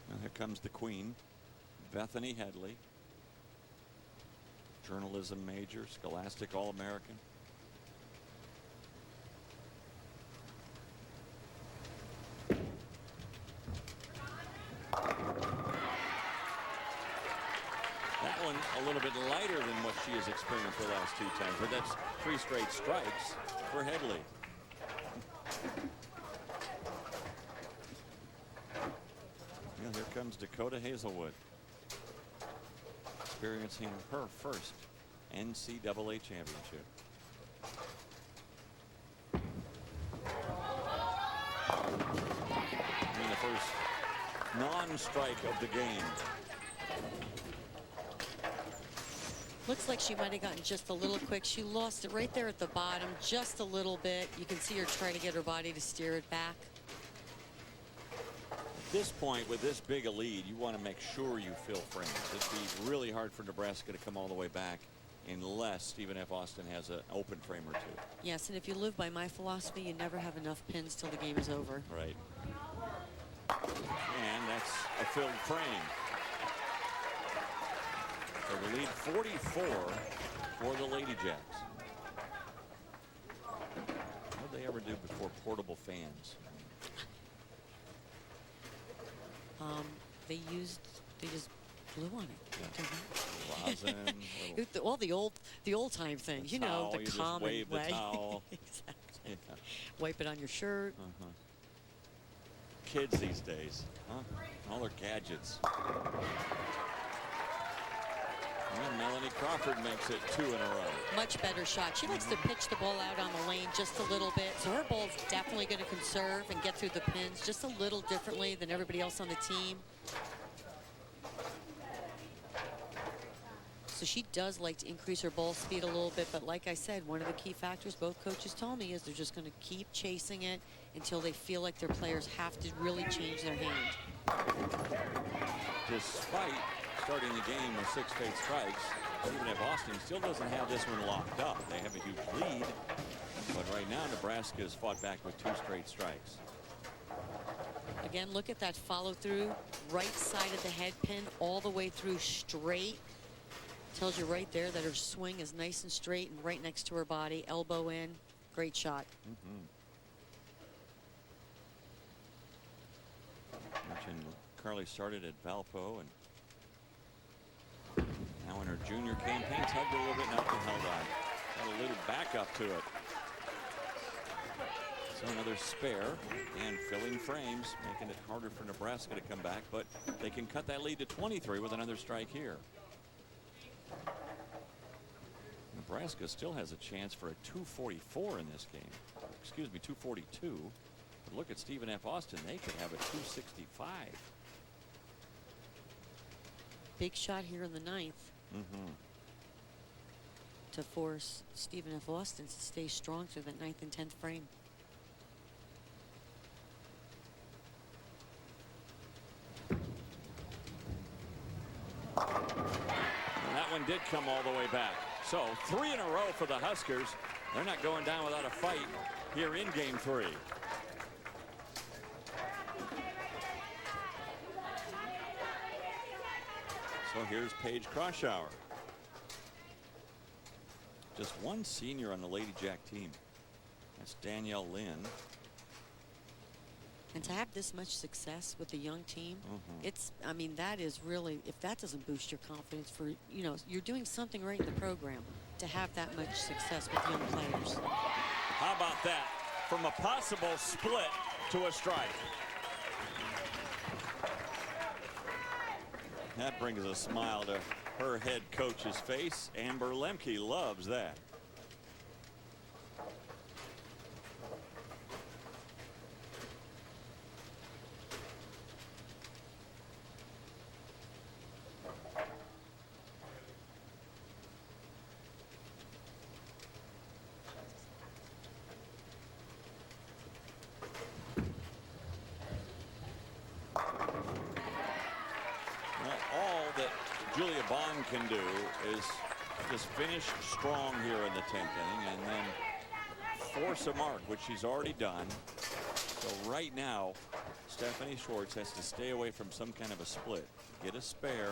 Now here comes the queen, Bethany Headley, journalism major, Scholastic All-American. That one a little bit lighter than what she has experienced the last 2 times, but that's 3 straight strikes for Headley. Well, here comes Dakota Hazelwood, experiencing her first NCAA championship. I mean, the first non-strike of the game. Looks like she might have gotten just a little quick. She lost it right there at the bottom, just a little bit. You can see her try to get her body to steer it back. At this point, with this big a lead, you want to make sure you fill frames. It'd be really hard for Nebraska to come all the way back unless Stephen F. Austin has an open frame or 2. Yes, and if you live by my philosophy, you never have enough pins till the game is over. Right. And that's a filled frame. So the lead 44 for the Lady Jacks. What did they ever do before portable fans? They just blew on it. Yeah. Rosin, All the old time things, you know, the you just common wave the way. towel. Exactly. Yeah. Wipe it on your shirt. Kids these days, huh? All their gadgets. And Melanie Crawford makes it 2 in a row. Much better shot. She likes to pitch the ball out on the lane just a little bit. So her ball's definitely going to conserve and get through the pins just a little differently than everybody else on the team. So she does like to increase her ball speed a little bit. But like I said, one of the key factors both coaches told me is they're just going to keep chasing it until they feel like their players have to really change their hand. Despite starting the game with 6 straight strikes, even if Austin still doesn't have this one locked up. They have a huge lead, but right now Nebraska has fought back with 2 straight strikes. Again, look at that follow through, right side of the head pin all the way through straight. Tells you right there that her swing is nice and straight and right next to her body, elbow in. Great shot. Mentioned Carly started at Valpo and now in her junior campaign, tugged a little bit, now held on. Got a little backup to it. So another spare and filling frames, making it harder for Nebraska to come back, but they can cut that lead to 23 with another strike here. Nebraska still has a chance for a 244 in this game. Excuse me, 242. But look at Stephen F. Austin. They could have a 265. Big shot here in the ninth. To force Stephen F. Austin to stay strong through that 9th and 10th frame. And that one did come all the way back. So 3 in a row for the Huskers. They're not going down without a fight here in game 3. So here's Paige Croshour. Just one senior on the Lady Jack team. That's Danielle Lynn. And to have this much success with the young team, it's, I mean, that is really, if that doesn't boost your confidence for, you know, you're doing something right in the program to have that much success with young players. How about that? From a possible split to a strike. That brings a smile to her head coach's face. Amber Lemke loves that. Julia Bond can do is just finish strong here in the 10th inning and then force a mark, which she's already done. So right now, Stephanie Schwartz has to stay away from some kind of a split, get a spare,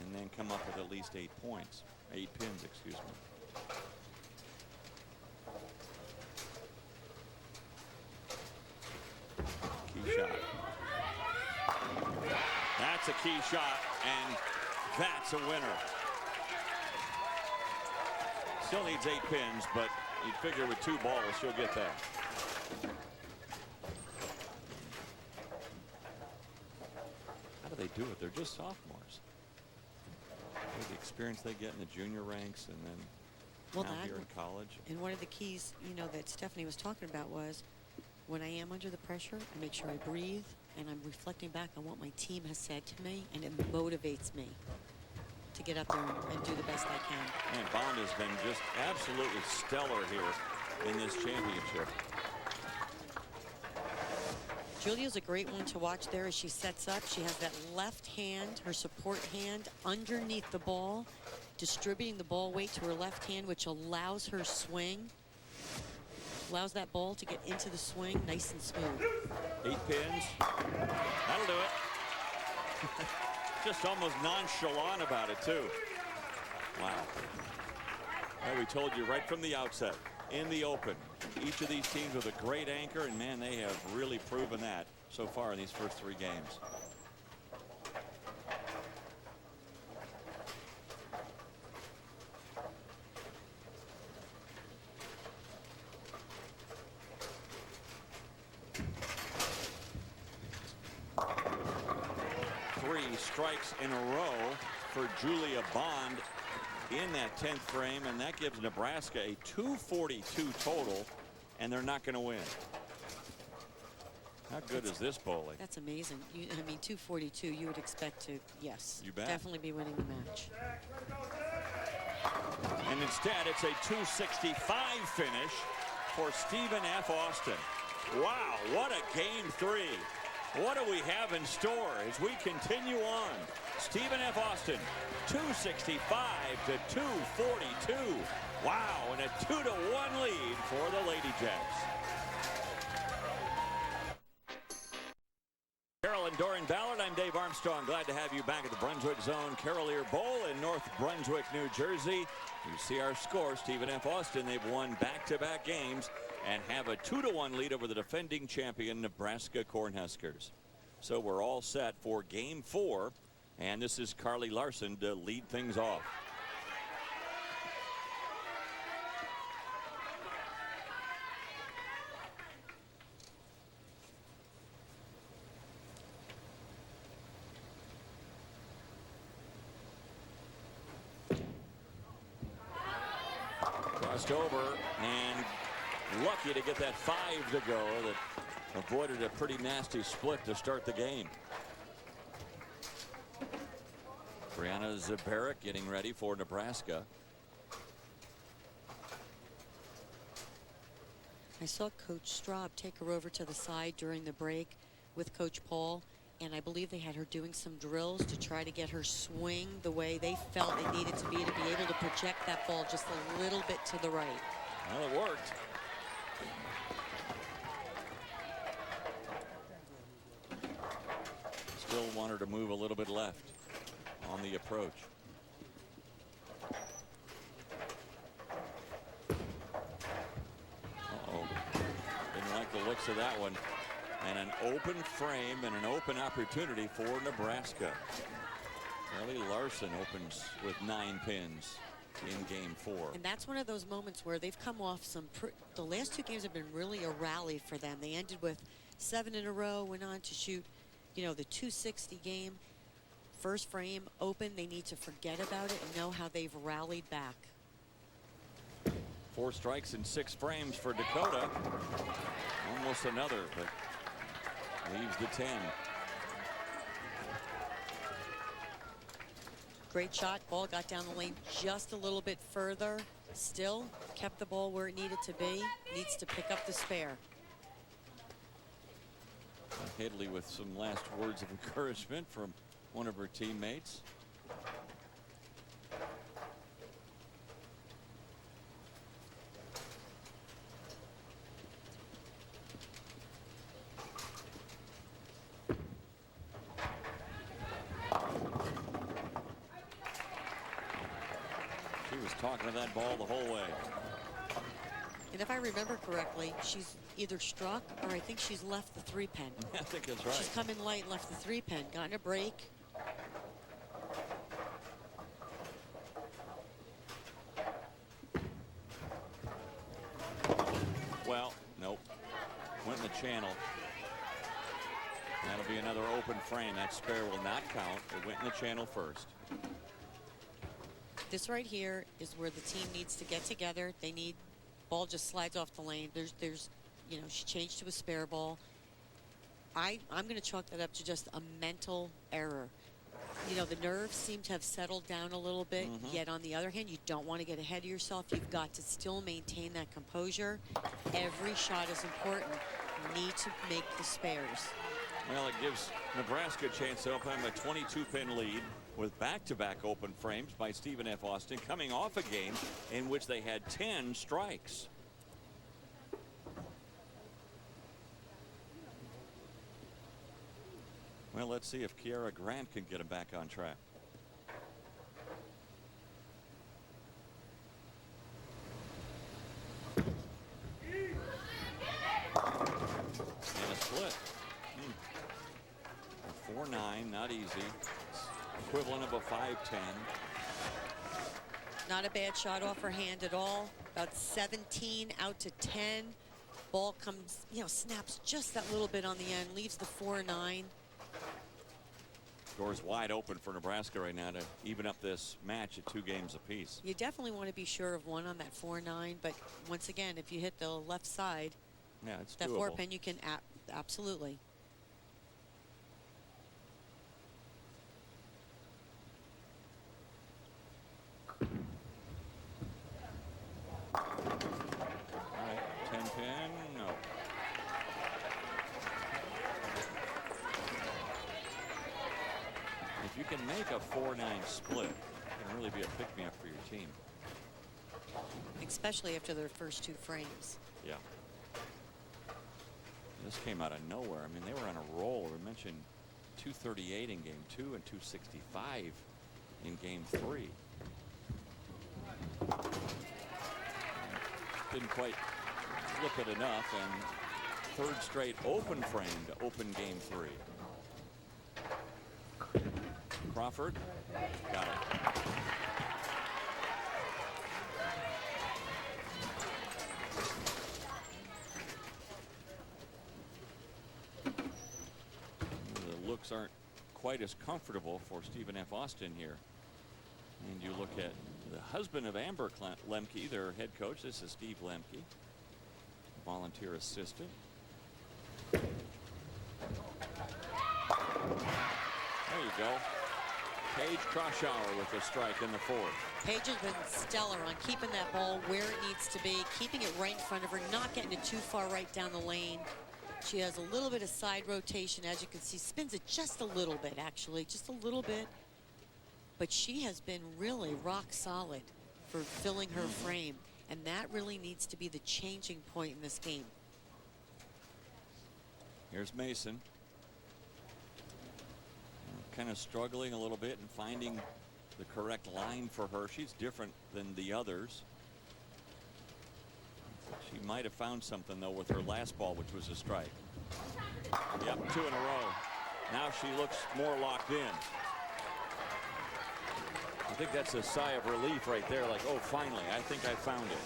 and then come up with at least 8 points. 8 pins, excuse me. Key shot. That's a key shot, and that's a winner. Still needs 8 pins, but you'd figure with 2 balls she'll get that. How do they do it? They're just sophomores. The experience they get in the junior ranks and then now here in college. And one of the keys, you know, that Stephanie was talking about was when I am under the pressure, I make sure I breathe and I'm reflecting back on what my team has said to me, and it motivates me to get up there and do the best I can. And Bond has been just absolutely stellar here in this championship. Julia's a great one to watch there as she sets up. She has that left hand, her support hand, underneath the ball, distributing the ball weight to her left hand, which allows her swing, allows that ball to get into the swing nice and smooth. 8 pins. That'll do it. Just almost nonchalant about it, too. Wow. Well, we told you right from the outset, in the open, each of these teams with a great anchor, and man, they have really proven that so far in these first 3 games. Strikes in a row for Julia Bond in that 10th frame, and that gives Nebraska a 242 total, and they're not going to win. How good is this bowling? That's amazing. I mean, 242, you would expect to, yes, you bet, definitely be winning the match. And instead, it's a 265 finish for Stephen F. Austin. Wow, what a game 3. What do we have in store as we continue on? Stephen F. Austin, 265 to 242. Wow, and a 2-1 lead for the Lady Jacks. Carol and Dorian Ballard, I'm Dave Armstrong. Glad to have you back at the Brunswick Zone Carolier Bowl in North Brunswick, New Jersey. You see our score, Stephen F. Austin. They've won back-to-back games and have a 2-1 lead over the defending champion Nebraska Cornhuskers. So we're all set for game 4, and this is Carly Larson to lead things off. Crossed over and lucky to get that 5 to go that avoided a pretty nasty split to start the game. Brianna Zabarek getting ready for Nebraska. I saw Coach Straub take her over to the side during the break with Coach Paul, and I believe they had her doing some drills to try to get her swing the way they felt it needed to be able to project that ball just a little bit to the right. Well, it worked. Still want her to move a little bit left on the approach. Uh-oh. Didn't like the looks of that one. And an open frame and an open opportunity for Nebraska. Kelly Larson opens with 9 pins in game 4. And that's one of those moments where they've come off the last 2 games have been really a rally for them. They ended with 7 in a row, went on to shoot, you know, the 260 game. First frame open, they need to forget about it and know how they've rallied back. 4 strikes in 6 frames for Dakota. Almost another, but leaves the 10. Great shot. Ball got down the lane just a little bit further. Still kept the ball where it needed to be. Needs to pick up the spare. Hadley with some last words of encouragement from one of her teammates. She was talking to that ball the whole way. And if I remember correctly, she's either struck or I think she's left the 3-pin. I think that's right. She's come in light and left the 3-pin. Gotten a break. Well, nope. Went in the channel. That'll be another open frame. That spare will not count. It went in the channel first. This right here is where the team needs to get together. They need, ball just slides off the lane. There's, you know, she changed to a spare ball. I'm going to chalk that up to just a mental error. You know, the nerves seem to have settled down a little bit. Yet on the other hand, you don't want to get ahead of yourself. You've got to still maintain that composure. Every shot is important. You need to make the spares. Well, it gives Nebraska a chance to open a 22-pin lead with back-to-back open frames by Stephen F. Austin, coming off a game in which they had 10 strikes. Well, let's see if Kiara Grant can get him back on track. And a split. 4-9, not easy. Equivalent of a 5-10. Not a bad shot off her hand at all. About 17 out to 10. Ball comes, you know, snaps just that little bit on the end, leaves the 4-9. Doors wide open for Nebraska right now to even up this match at 2 games apiece. You definitely want to be sure of one on that 4-9, but once again, if you hit the left side, Yeah, it's that doable. 4-pin, you can absolutely. All right, 10-pin, no. If you can make a 4-9 split, it can really be a pick-me-up for your team. Especially after their first 2 frames. Yeah. This came out of nowhere. I mean, they were on a roll. We mentioned 238 in game 2 and 265 in game 3. Didn't quite flip it enough, and 3rd straight open frame to open game 3. Crawford got it. The looks aren't quite as comfortable for Stephen F. Austin here. And you look at the husband of Amber Lemke, their head coach. This is Steve Lemke, volunteer assistant. There you go. Paige Kroshower with a strike in the fourth. Paige has been stellar on keeping that ball where it needs to be, keeping it right in front of her, not getting it too far right down the lane. She has a little bit of side rotation, as you can see, spins it just a little bit, actually, just a little bit. But she has been really rock solid for filling her frame, and that really needs to be the changing point in this game. Here's Mason. Kind of struggling a little bit and finding the correct line for her. She's different than the others. She might have found something, though, with her last ball, which was a strike. Yep, 2 in a row. Now she looks more locked in. I think that's a sigh of relief right there, like, oh, finally, I think I found it.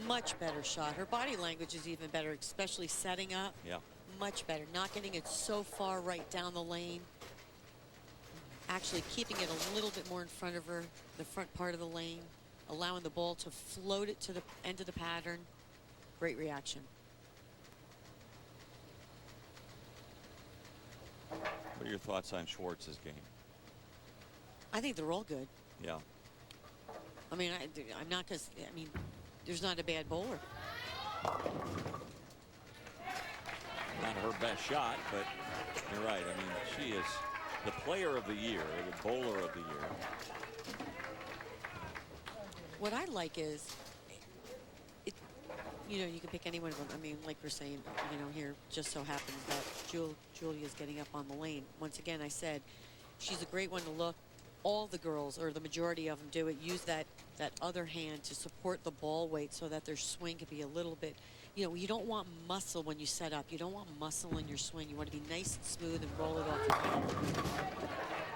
Much better shot. Her body language is even better, especially setting up. Yeah. Much better. Not getting it so far right down the lane. Actually keeping it a little bit more in front of her, the front part of the lane, allowing the ball to float it to the end of the pattern. Great reaction. What are your thoughts on Schwartz's game? I think they're all good. Yeah. I mean, I'm not because, I mean, there's not a bad bowler. Not her best shot, but you're right. I mean, she is the player of the year, the bowler of the year. What I like is, you know, you can pick any one of them. I mean, like we're saying, you know, here just so happens that Julia's getting up on the lane. Once again, I said she's a great one to look. All the girls, or the majority of them, do it. Use that other hand to support the ball weight so that their swing can be a little bit. You know, you don't want muscle when you set up. You don't want muscle in your swing. You want to be nice and smooth and roll it off your hand.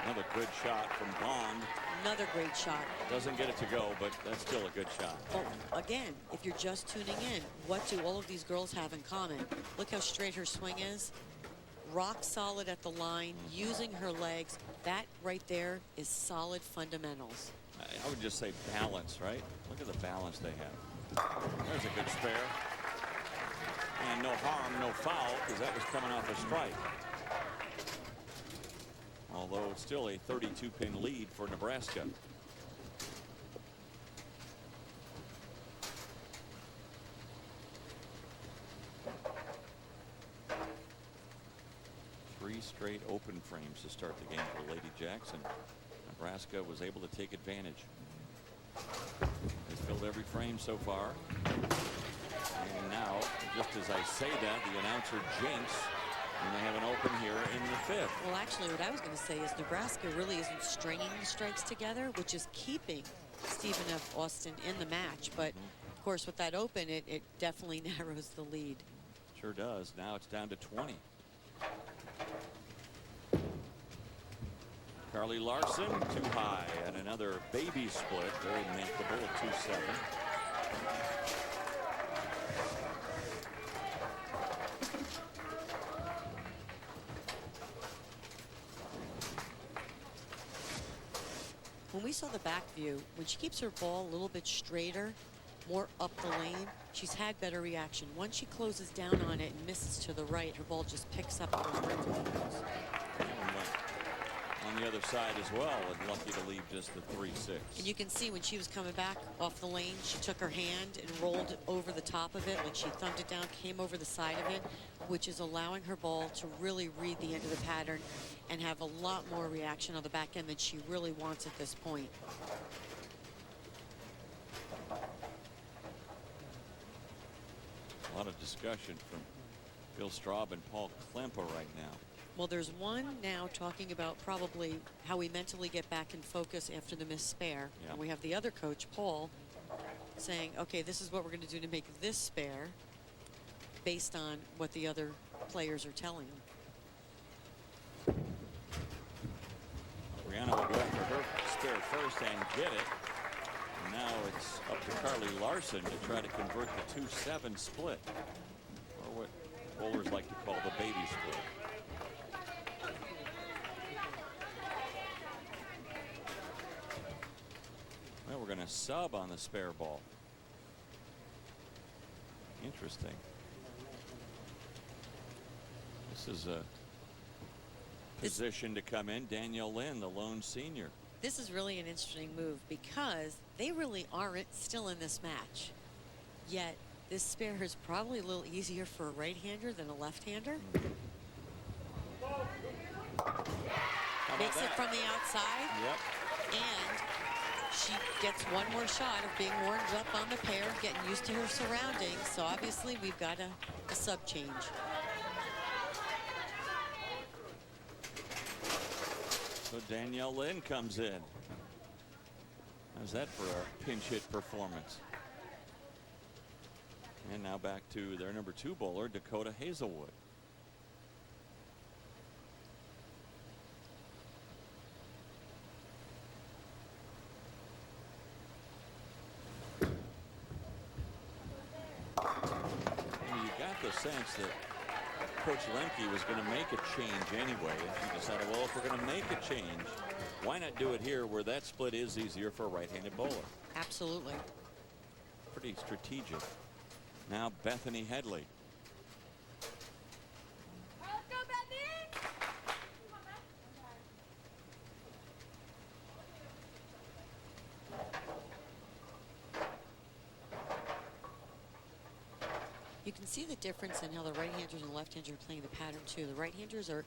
Another good shot from Bond. Another great shot. Doesn't get it to go, but that's still a good shot. Well, again, if you're just tuning in, what do all of these girls have in common? Look how straight her swing is. Rock solid at the line, using her legs. That right there is solid fundamentals. I would just say balance, right? Look at the balance they have. There's a good spare. And no harm, no foul, because that was coming off a strike. Although it's still a 32-pin lead for Nebraska. Three straight open frames to start the game for Lady Jackson. Nebraska was able to take advantage. Has filled every frame so far. And now, just as I say that, the announcer jinx, and they have an open here in the fifth. Well, actually, what I was going to say is Nebraska really isn't stringing the strikes together, which is keeping Stephen F. Austin in the match. But, of course, with that open, it definitely narrows the lead. Sure does. Now it's down to 20. Carly Larson too high, and another baby split. Very makeable at 2-7. When we saw the back view, when she keeps her ball a little bit straighter, more up the lane, she's had better reaction. Once she closes down on it and misses to the right, her ball just picks up and goes right through the nose. On the other side as well, and lucky to leave just the 3-6. And you can see when she was coming back off the lane, she took her hand and rolled over the top of it, like she thumbed it down, came over the side of it, which is allowing her ball to really read the end of the pattern and have a lot more reaction on the back end than she really wants at this point. A lot of discussion from Bill Straub and Paul Klemper right now. Well, there's one now talking about probably how we mentally get back in focus after the missed spare. Yeah. And we have the other coach, Paul, saying, okay, this is what we're going to do to make this spare based on what the other players are telling him. Brianna will go after her spare first and get it. And now it's up to Carly Larson to try to convert the 2-7 split, or what bowlers like to call the baby split. Well, we're going to sub on the spare ball. Interesting. This is a position to come in. Danielle Lynn, the lone senior. This is really an interesting move because they really aren't still in this match. Yet this spare is probably a little easier for a right-hander than a left-hander. Makes it from the outside. Yep. And she gets one more shot of being warmed up on the pair, getting used to her surroundings. So obviously we've got a sub change. So Danielle Lynn comes in. How's that for a pinch hit performance? And now back to their number 2 bowler, Dakota Hazelwood. You got the sense that Coach Lemke was going to make a change anyway. She decided, well, if we're going to make a change, why not do it here where that split is easier for a right-handed bowler? Absolutely. Pretty strategic. Now Bethany Headley. Let's go, Bethany! You can see the difference in how the right-handers and left-handers are playing the pattern too. The right-handers are,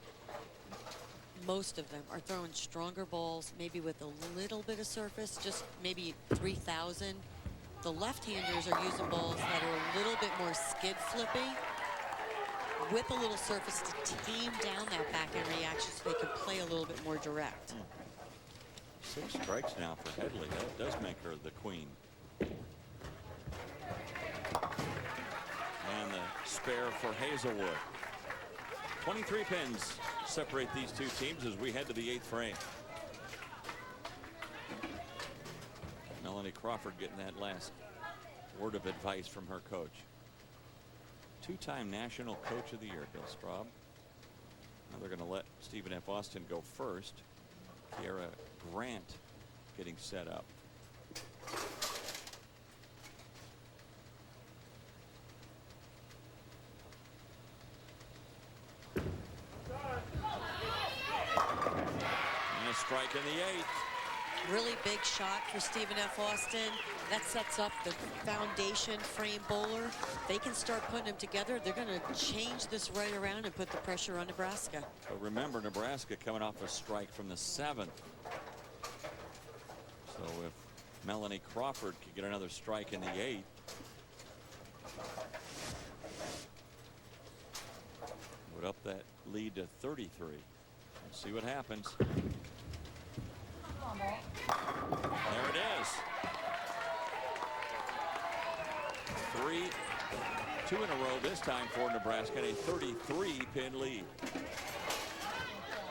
most of them are throwing stronger balls, maybe with a little bit of surface, just maybe 3,000. The left-handers are using balls that are a little bit more skid flippy with a little surface to tame down that backhand reaction so they can play a little bit more direct. 6 strikes now for Headley. That does make her the queen. And the spare for Hazelwood. 23 pins separate these two teams as we head to the 8th frame. Melanie Crawford getting that last word of advice from her coach. 2-time National Coach of the Year, Bill Straub. Now they're going to let Stephen F. Austin go first. Kiara Grant getting set up. And a strike in the 8th. Really big shot for Stephen F. Austin. That sets up the foundation frame bowler. They can start putting them together. They're going to change this right around and put the pressure on Nebraska. But remember, Nebraska coming off a strike from the 7th. So if Melanie Crawford could get another strike in the 8th, would up that lead to 33. Let's see what happens. There it is. 2 in a row this time for Nebraska, and a 33-pin lead.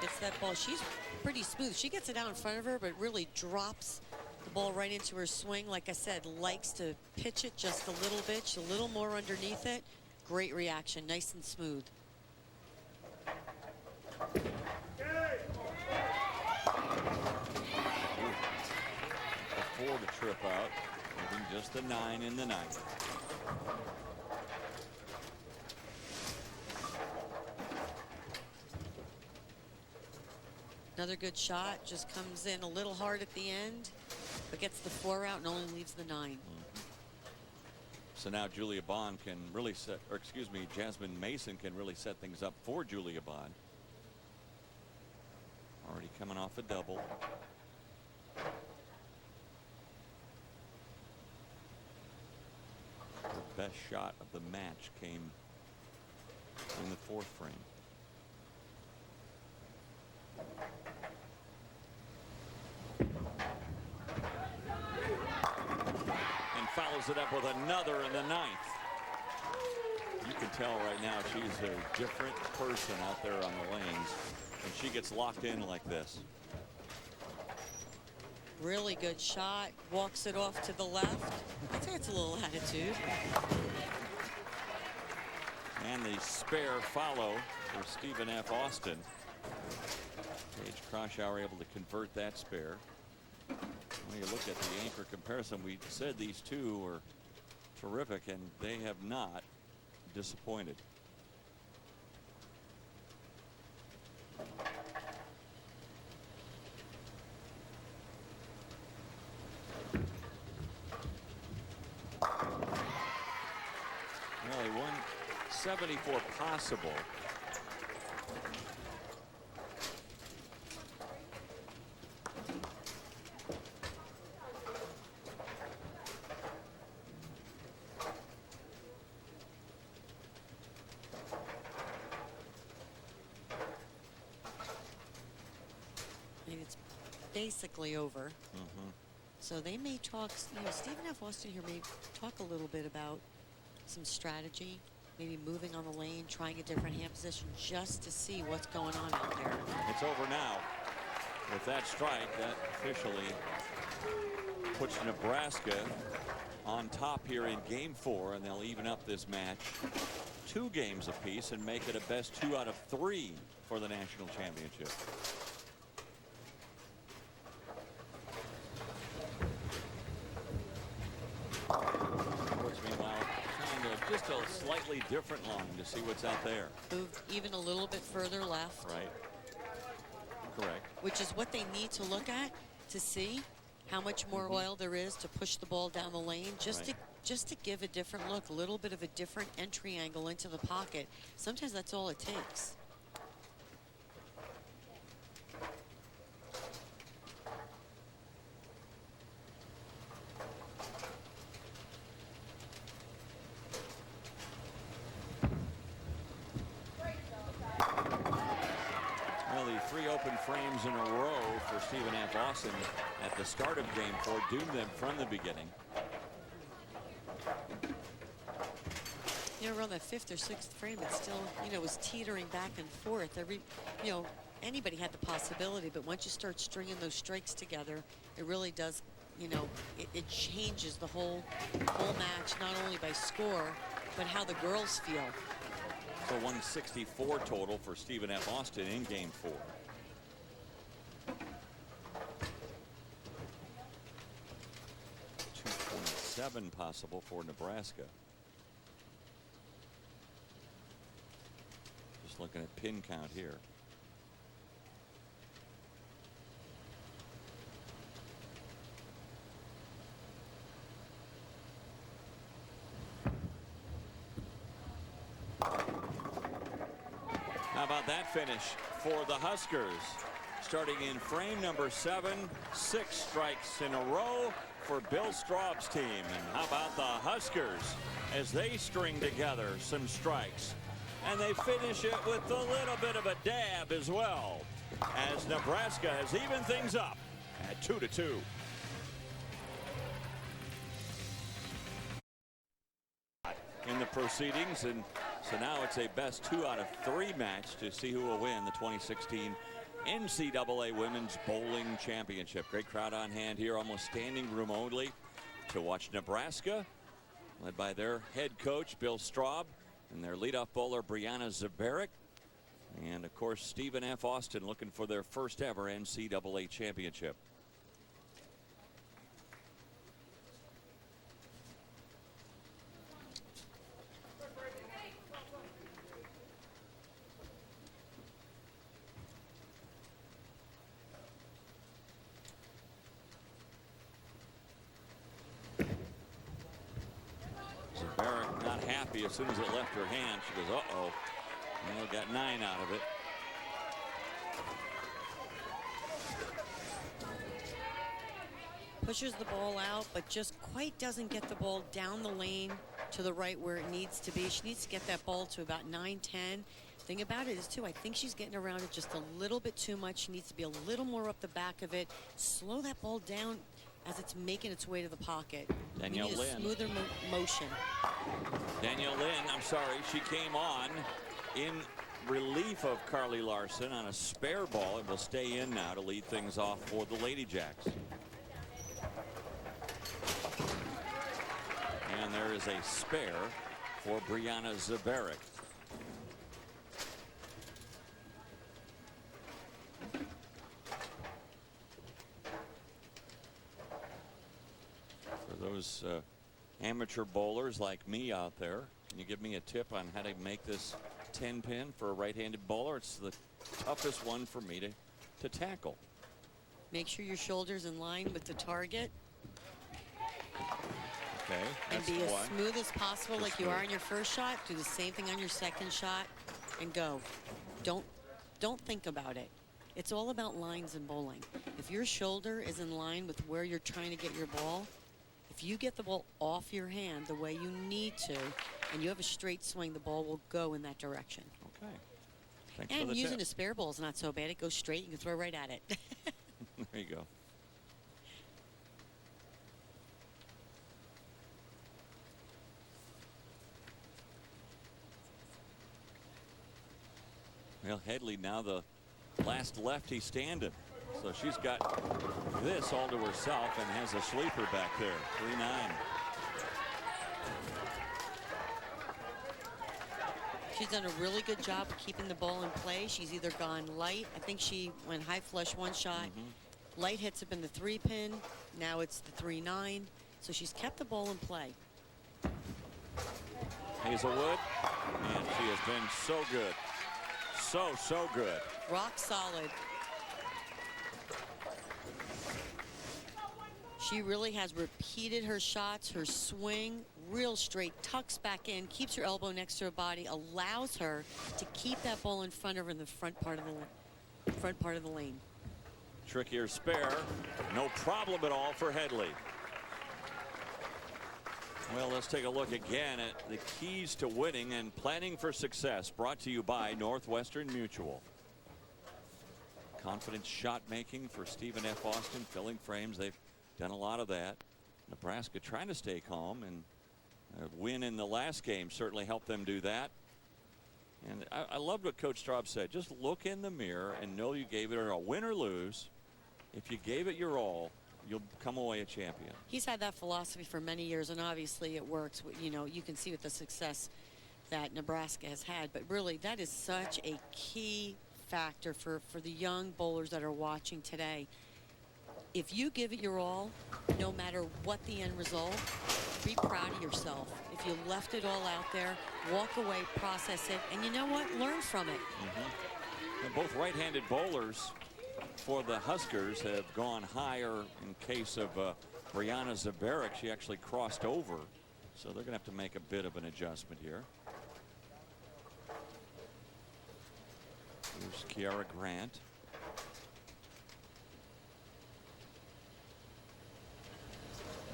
It's that ball. She's pretty smooth. She gets it out in front of her, but really drops the ball right into her swing. Like I said, likes to pitch it just a little bit, just a little more underneath it. Great reaction, nice and smooth. A 4 to trip out, leaving just the 9 in the 9th. Another good shot, just comes in a little hard at the end, but gets the 4 out and only leaves the 9. So now Julia Bond can really set, or excuse me, Jasmine Mason can really set things up for Julia Bond. Already coming off a double. Her best shot of the match came in the 4th frame. And follows it up with another in the 9th. You can tell right now she's a different person out there on the lanes when she gets locked in like this. Really good shot, walks it off to the left. I'd say it's a little attitude. And the spare follow for Stephen F. Austin. Paige Kroschauer able to convert that spare. When you look at the anchor comparison, we said these two were terrific, and they have not disappointed. 74 possible. It's basically over. Mm-hmm. So they may talk, Stephen F. Austin here may talk a little bit about some strategy, maybe moving on the lane, trying a different hand position just to see what's going on out there. It's over now. With that strike, that officially puts Nebraska on top here in game 4, and they'll even up this match 2 games apiece and make it a best 2 out of 3 for the national championship. Just a slightly different line to see what's out there. Moved even a little bit further left. Right. Correct. Which is what they need to look at to see how much more oil there is to push the ball down the lane, just to give a different look, a little bit of a different entry angle into the pocket. Sometimes that's all it takes. Frames in a row for Stephen F. Austin at the start of game 4 doomed them from the beginning. Around that 5th or 6th frame, it still, was teetering back and forth. Anybody had the possibility, but once you start stringing those strikes together, it really does, it changes the whole match, not only by score, but how the girls feel. So 164 total for Stephen F. Austin in game 4. 2.7 possible for Nebraska. Just looking at pin count here. How about that finish for the Huskers? Starting in frame number 7, 6 strikes in a row for Bill Straub's team. And how about the Huskers as they string together some strikes? And they finish it with a little bit of a dab as well, as Nebraska has evened things up at 2-2. In the proceedings, and so now it's a best 2 out of 3 match to see who will win the 2016 NCAA Women's Bowling Championship. Great crowd on hand here, almost standing room only, to watch Nebraska, led by their head coach Bill Straub and their leadoff bowler Brianna Zabarek, and of course Stephen F. Austin looking for their first ever NCAA championship. Zabarek not happy as soon as it left her hand. She goes, uh-oh. Well, got 9 out of it. Pushes the ball out, but just quite doesn't get the ball down the lane to the right where it needs to be. She needs to get that ball to about 9-10. Thing about it is, too, I think she's getting around it just a little bit too much. She needs to be a little more up the back of it. Slow that ball down as it's making its way to the pocket. Danielle Lynn. Smoother motion. Danielle Lynn, I'm sorry, she came on in relief of Carly Larson on a spare ball and will stay in now to lead things off for the Lady Jacks. And there is a spare for Brianna Zabarek. For those amateur bowlers like me out there, can you give me a tip on how to make this 10-pin for a right-handed bowler? It's the toughest one for me to tackle. Make sure your shoulder's in line with the target. Okay, And that's be as one. smooth as possible, Just like you are smooth. on your first shot. Do the same thing on your second shot and go. Don't think about it. It's all about lines in bowling. If your shoulder is in line with where you're trying to get your ball, if you get the ball off your hand the way you need to, and you have a straight swing, the ball will go in that direction. Okay. Thanks for And the using a tip. spare ball is not so bad. It goes straight. You can throw right at it. There you go. Well, Headley now the last lefty standing. So she's got this all to herself and has a sleeper back there. 3-9. She's done a really good job of keeping the ball in play. She's either gone light. I think she went high flush one shot. Light hits up in the 3-pin. Now it's the 3-9. So she's kept the ball in play. Hazelwood. And she has been so good. So good. Rock solid. She really has repeated her shots, her swing, real straight, tucks back in, keeps her elbow next to her body, allows her to keep that ball in front of her in the front part of the lane. Trickier spare. No problem at all for Headley. Well, let's take a look again at the keys to winning and planning for success, brought to you by Northwestern Mutual. Confident shot making for Stephen F. Austin, filling frames. They've done a lot of that. Nebraska trying to stay calm, and a win in the last game certainly helped them do that. And I loved what Coach Straub said. Just look in the mirror and know you gave it a win or lose. If you gave it your all, you'll come away a champion. He's had that philosophy for many years, and obviously it works. You know, you can see with the success that Nebraska has had, but really that is such a key factor for the young bowlers that are watching today. If you give it your all, no matter what the end result, be proud of yourself. If you left it all out there, walk away, process it, and you know what? Learn from it. And both right-handed bowlers for the Huskers have gone higher in case of Brianna Zabarek. She actually crossed over, so they're going to have to make a bit of an adjustment here. Here's Kiara Grant.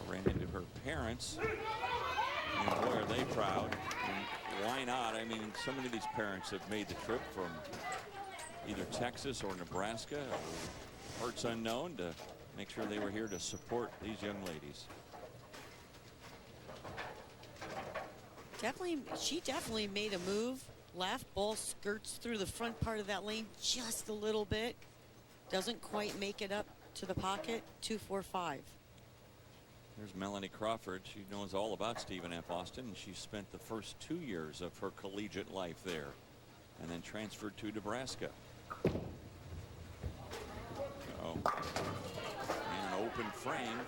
I ran into her parents, and boy, are they proud. And why not? I mean, so many of these parents have made the trip from either Texas or Nebraska or parts unknown to make sure they were here to support these young ladies. She definitely made a move. Left, ball skirts through the front part of that lane just a little bit. Doesn't quite make it up to the pocket. 2-4-5. There's Melanie Crawford. She knows all about Stephen F. Austin, and she spent the first 2 years of her collegiate life there and then transferred to Nebraska. And an open frame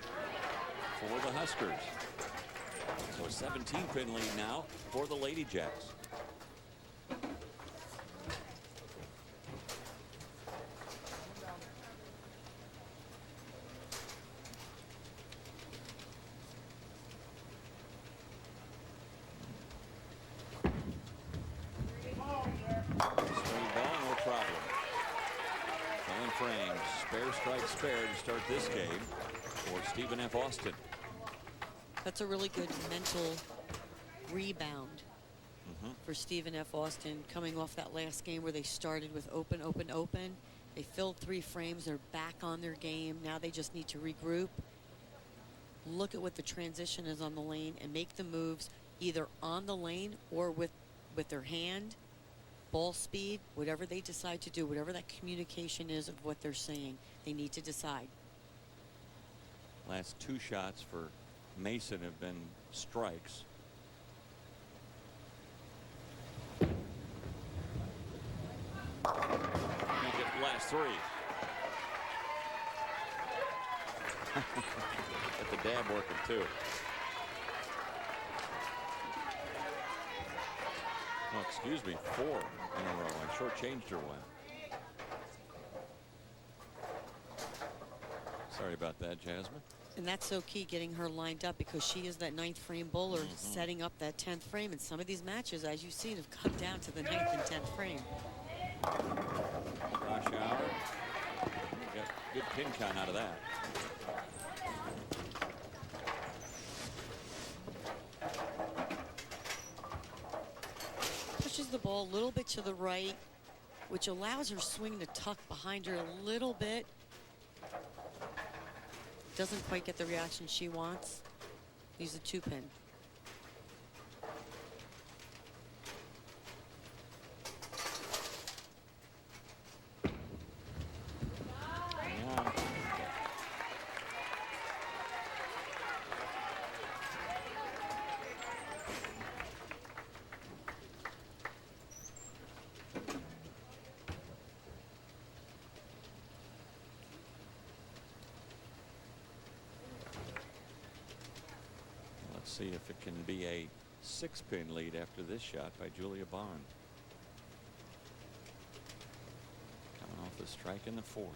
for the Huskers. So a 17-pin lead now for the Lady Jacks. Spare to start this game for Stephen F. Austin. That's a really good mental rebound for Stephen F. Austin, coming off that last game where they started with open, open, open. They filled 3 frames. They're back on their game. Now they just need to regroup, look at what the transition is on the lane, and make the moves either on the lane or with their hand, ball speed, whatever they decide to do, whatever that communication is of what they're saying. They need to decide. Last 2 shots for Mason have been strikes. Can't get the last 3. Got the dab working too. Oh, excuse me, 4 in a row. I shortchanged her one. Sorry about that, Jasmine. And that's so key, getting her lined up, because she is that 9th frame bowler, setting up that 10th frame. And some of these matches, as you've seen, have come down to the 9th and 10th frame. Rush hour. Got good pin count out of that. Pushes the ball a little bit to the right, which allows her swing to tuck behind her a little bit. Doesn't quite get the reaction she wants. Use a 2-pin. See if it can be a 6-pin lead after this shot by Julia Bond. Coming off the strike in the 4th.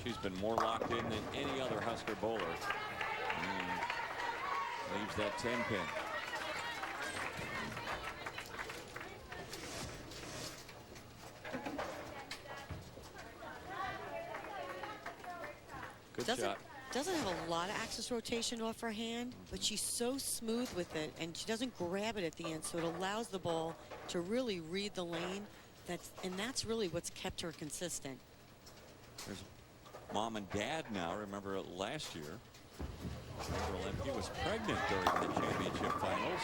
She's been more locked in than any other Husker bowler. And leaves that 10-pin. Good shot. Doesn't have a lot of axis rotation off her hand, but she's so smooth with it, and she doesn't grab it at the end, so it allows the ball to really read the lane. That's really what's kept her consistent. There's mom and dad now. Remember last year, Olympia was pregnant during the championship finals.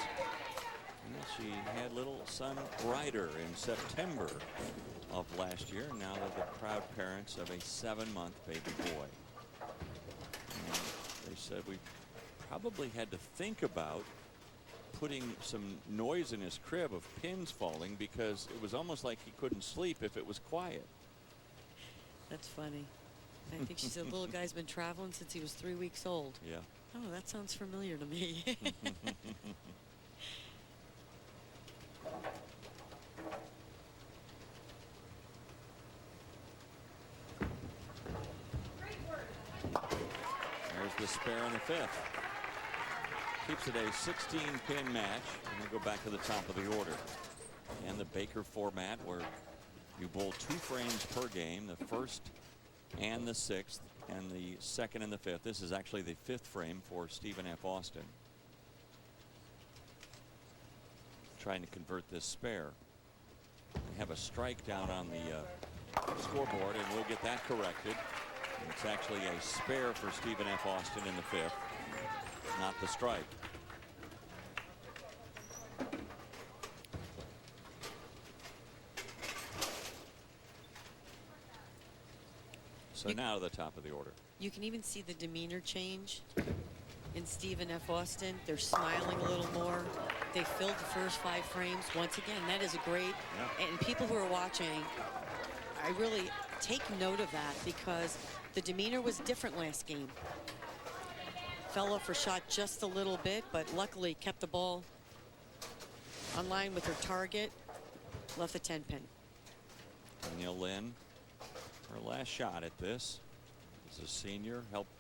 And she had little son Ryder in September of last year. Now they're the proud parents of a 7-month baby boy. They said we probably had to think about putting some noise in his crib of pins falling, because it was almost like he couldn't sleep if it was quiet. That's funny. I think she said little guy's been traveling since he was 3 weeks old. Yeah. Oh, that sounds familiar to me. The spare in the 5th. Keeps it a 16-pin match, and we go back to the top of the order. And the Baker format, where you bowl 2 frames per game, the 1st and the 6th, and the 2nd and the 5th. This is actually the 5th frame for Stephen F. Austin. Trying to convert this spare. We have a strike down on the scoreboard, and we'll get that corrected. It's actually a spare for Stephen F. Austin in the 5th, not the strike. So now to the top of the order. You can even see the demeanor change in Stephen F. Austin. They're smiling a little more. They filled the first 5 frames. Once again, that is a great, and people who are watching, I really take note of that, because the demeanor was different last game. Fell off her shot just a little bit, but luckily kept the ball on line with her target. Left the 10-pin. Danielle Lynn, her last shot at this as a senior, helped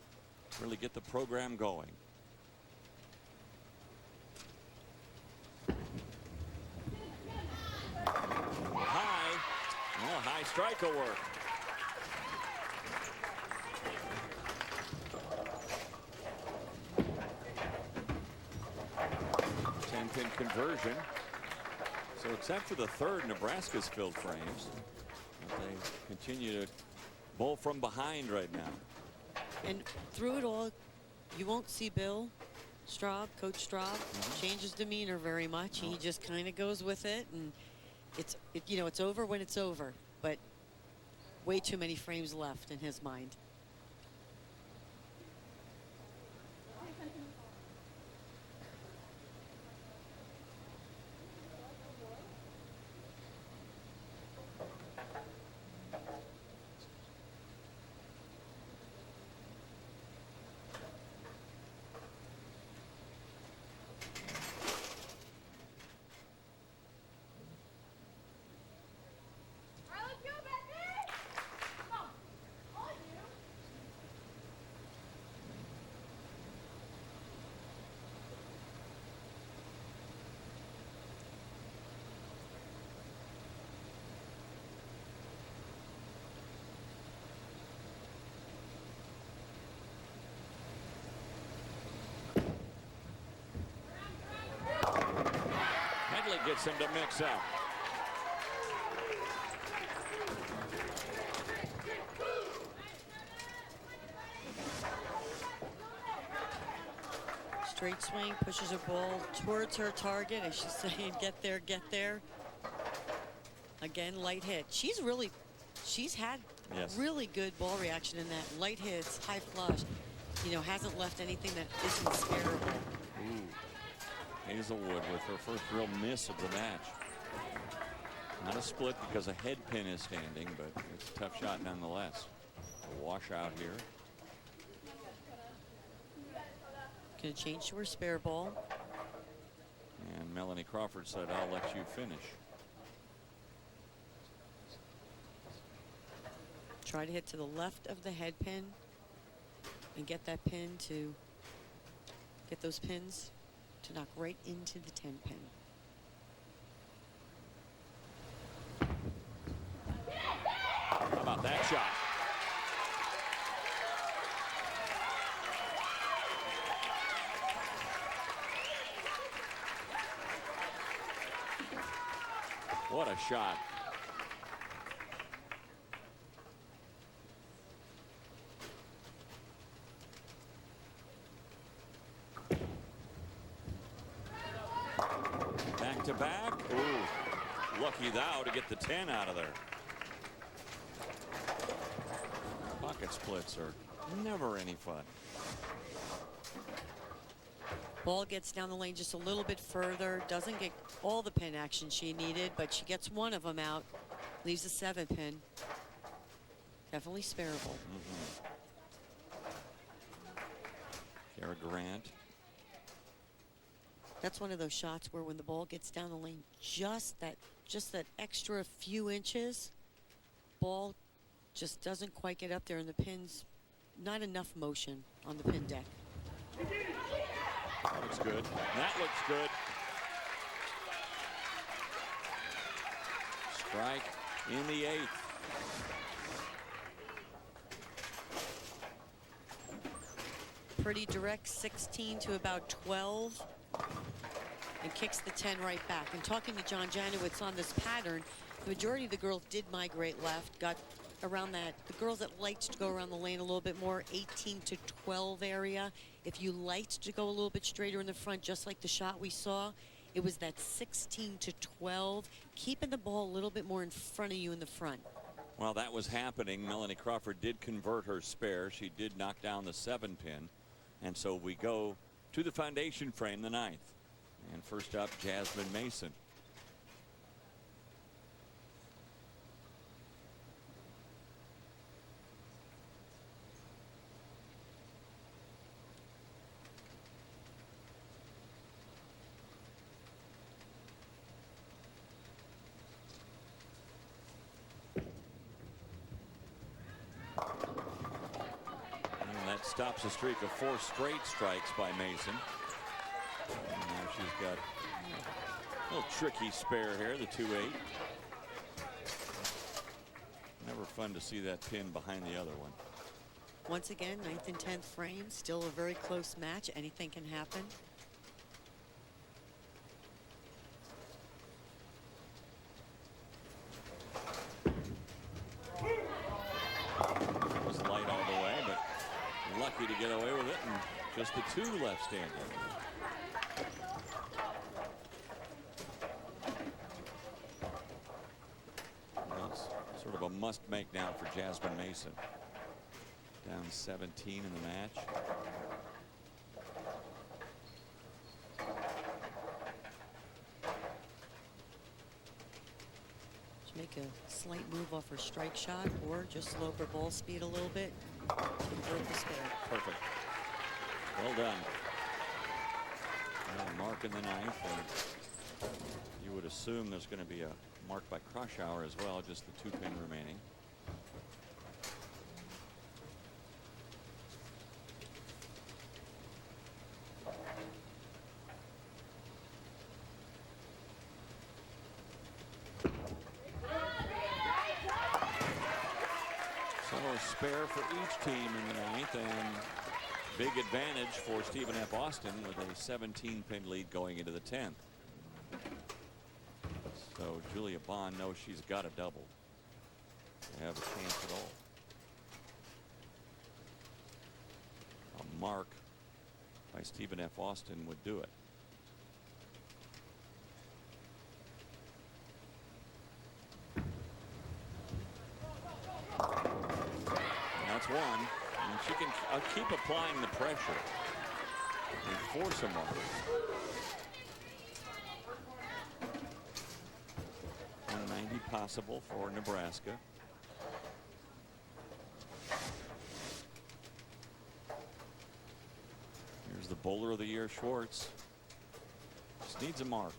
really get the program going. High. Well, high strike will work. Pin conversion. So except for the 3rd, Nebraska's filled frames. They continue to bowl from behind right now. And through it all, you won't see Bill Straub, Coach Straub, change his demeanor very much. He just kind of goes with it, and it's over when it's over. But way too many frames left in his mind. Finally gets him to mix up. Straight swing, pushes her ball towards her target, as she's saying, get there, get there. Again, light hit. She's had really good ball reaction in that. Light hits, high flush. You know, hasn't left anything that isn't sparable. Ooh. Hazelwood with her first real miss of the match. Not a split because a head pin is standing, but it's a tough shot nonetheless. A washout here. Going to change to her spare ball. And Melanie Crawford said, I'll let you finish. Try to hit to the left of the head pin and get that pin to get those pins to knock right into the 10 pin. How about that shot? What a shot. Back to back. Ooh, lucky thou to get the 10 out of there. Pocket splits are never any fun. Ball gets down the lane just a little bit further. Doesn't get all the pin action she needed, but she gets one of them out. Leaves a 7 pin. Definitely sparable. Kara Grant. That's one of those shots where when the ball gets down the lane, just that extra few inches, ball just doesn't quite get up there, and the pin's not enough motion on the pin deck. That looks good. That looks good. Strike in the 8th. Pretty direct, 16 to about 12. And kicks the 10 right back. And talking to John Janowitz on this pattern, the majority of the girls did migrate left, got around that. The girls that liked to go around the lane a little bit more, 18 to 12 area. If you liked to go a little bit straighter in the front, just like the shot we saw, it was that 16 to 12, keeping the ball a little bit more in front of you in the front. Well, that was happening. Melanie Crawford did convert her spare. She did knock down the 7 pin. And so we go to the foundation frame, the 9th. And first up, Jasmine Mason. Stops a streak of 4 straight strikes by Mason. And now she's got a little tricky spare here, the 2-8. Never fun to see that pin behind the other one. Once again, 9th and 10th frame, still a very close match. Anything can happen. Lucky to get away with it, and just the 2 left standing. Well, it's sort of a must make now for Jasmine Mason. Down 17 in the match. Make a slight move off her strike shot, or just slow up her ball speed a little bit. Convert the spare. Perfect. Well done. Mark in the 9th, and you would assume there's going to be a mark by Kroschauer as well, just the 2 pin remaining. Spare for each team in the 9th, and big advantage for Stephen F. Austin with a 17 pin lead going into the 10th. So Julia Bond knows she's got a double to have a chance at all. A mark by Stephen F. Austin would do it. That's one. And she can keep applying the pressure and force a mark. 190 possible for Nebraska. Here's the bowler of the year, Schwartz. Just needs a mark.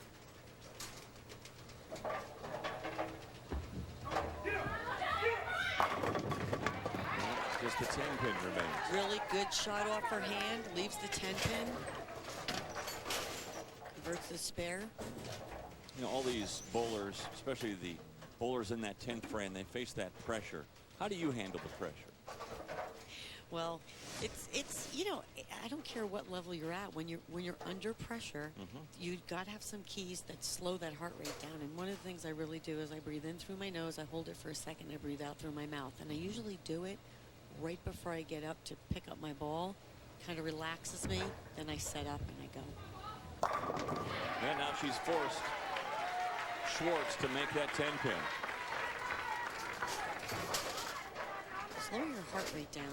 Just the 10 pin remains. Really good shot off her hand, leaves the 10 pin. Converts the spare. You know, all these bowlers, especially the bowlers in that 10th frame, they face that pressure. How do you handle the pressure? Well, it's you know, I don't care what level you're at. When you're under pressure, you got to have some keys that slow that heart rate down. And one of the things I really do is I breathe in through my nose, I hold it for a second, I breathe out through my mouth, and I usually do it right before I get up to pick up my ball. Kind of relaxes me. Then I set up and I go. And now she's forced Schwartz to make that 10 pin. Slow your heart rate down.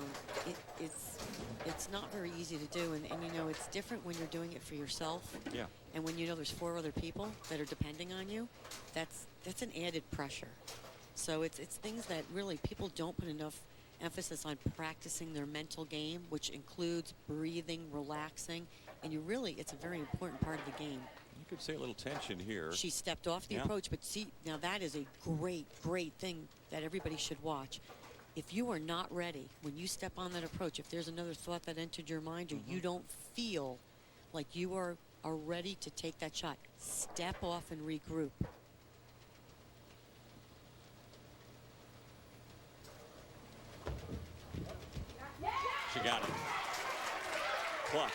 It's not very easy to do, and you know it's different when you're doing it for yourself. Yeah. And when you know there's 4 other people that are depending on you, that's an added pressure. So it's things that really people don't put enough emphasis on practicing their mental game, which includes breathing, relaxing, and it's a very important part of the game. You could say a little tension here. She stepped off the approach, but see, now that is a great thing that everybody should watch. If you are not ready, when you step on that approach, if there's another thought that entered your mind or you don't feel like you are ready to take that shot, step off and regroup. She got it. Clutch.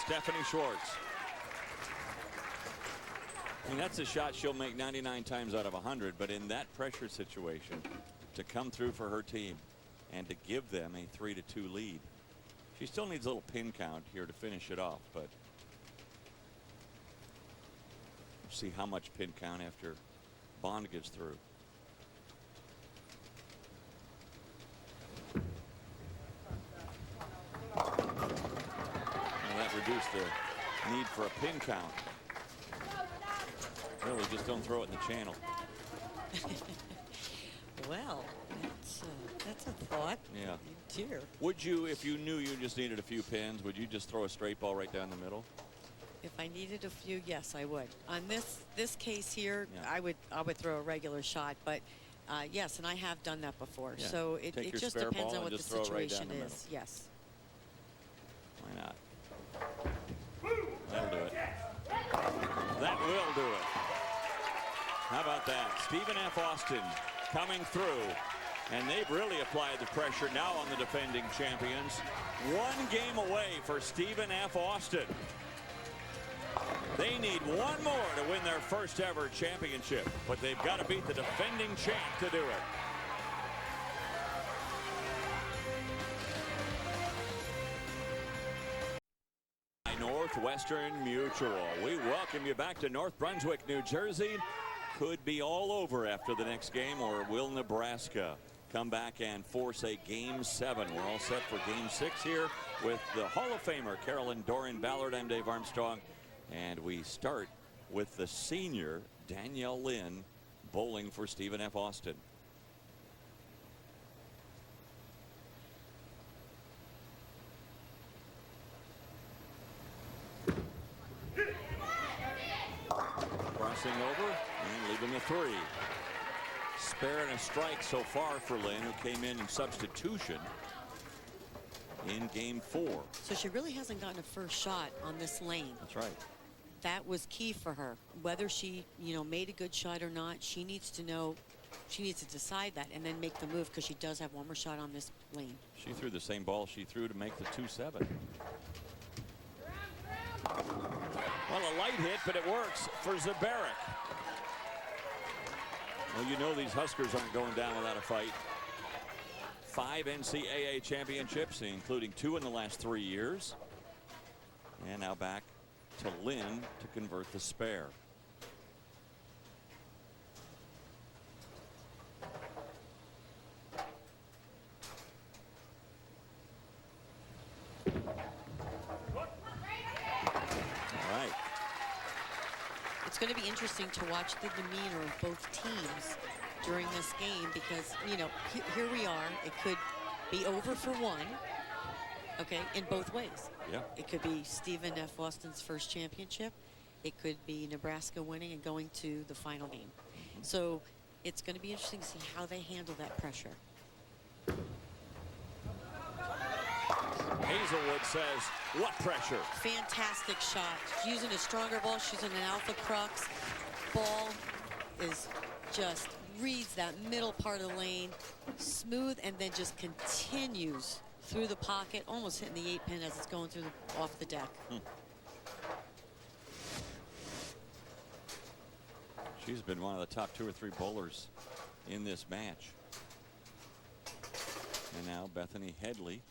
Stephanie Schwartz. I mean, that's a shot she'll make 99 times out of 100, but in that pressure situation, to come through for her team and to give them a 3-2 lead. She still needs a little pin count here to finish it off, but we'll see how much pin count after Bond gets through. Reduce the need for a pin count. Really, just don't throw it in the channel. Well, that's a thought. Yeah. Dear. Would you, if you knew you just needed a few pins, would you just throw a straight ball right down the middle? If I needed a few, yes, I would. On this case here, I would throw a regular shot, but yes, and I have done that before. Yeah. So it just depends on what the situation is. Yes. Why not? That'll do it. That will do it. How about that? Stephen F. Austin coming through, and they've really applied the pressure now on the defending champions. 1 game away for Stephen F. Austin. They need 1 more to win their first ever championship, but they've got to beat the defending champ to do it. Northwestern Mutual. We welcome you back to North Brunswick, New Jersey. Could be all over after the next game, or will Nebraska come back and force a Game 7? We're all set for Game 6 here with the Hall of Famer Carolyn Doran Ballard. I'm Dave Armstrong, and we start with the senior Danielle Lynn bowling for Stephen F. Austin. Crossing over and leaving the 3. Spare and a strike so far for Lynn, who came in substitution in Game 4. So she really hasn't gotten a first shot on this lane. That's right. That was key for her. Whether she, made a good shot or not, she needs to know, she needs to decide that and then make the move, because she does have 1 more shot on this lane. She threw the same ball she threw to make the 2-7. Well, a light hit, but it works for Zabarek. Well, you know these Huskers aren't going down without a fight. 5 NCAA championships, including 2 in the last 3 years. And now back to Lynn to convert the spare. It's going to be interesting to watch the demeanor of both teams during this game because, you know, here we are. It could be over for one, okay, in both ways. Yeah. It could be Stephen F. Austin's first championship. It could be Nebraska winning and going to the final game. So it's going to be interesting to see how they handle that pressure. Hazelwood says, what pressure? Fantastic shot. She's using a stronger ball. She's in an alpha crux. Ball is just reads that middle part of the lane, smooth, and then just continues through the pocket, almost hitting the 8-pin as it's going through off the deck. She's been one of the top 2 or 3 bowlers in this match. And now Bethany Headley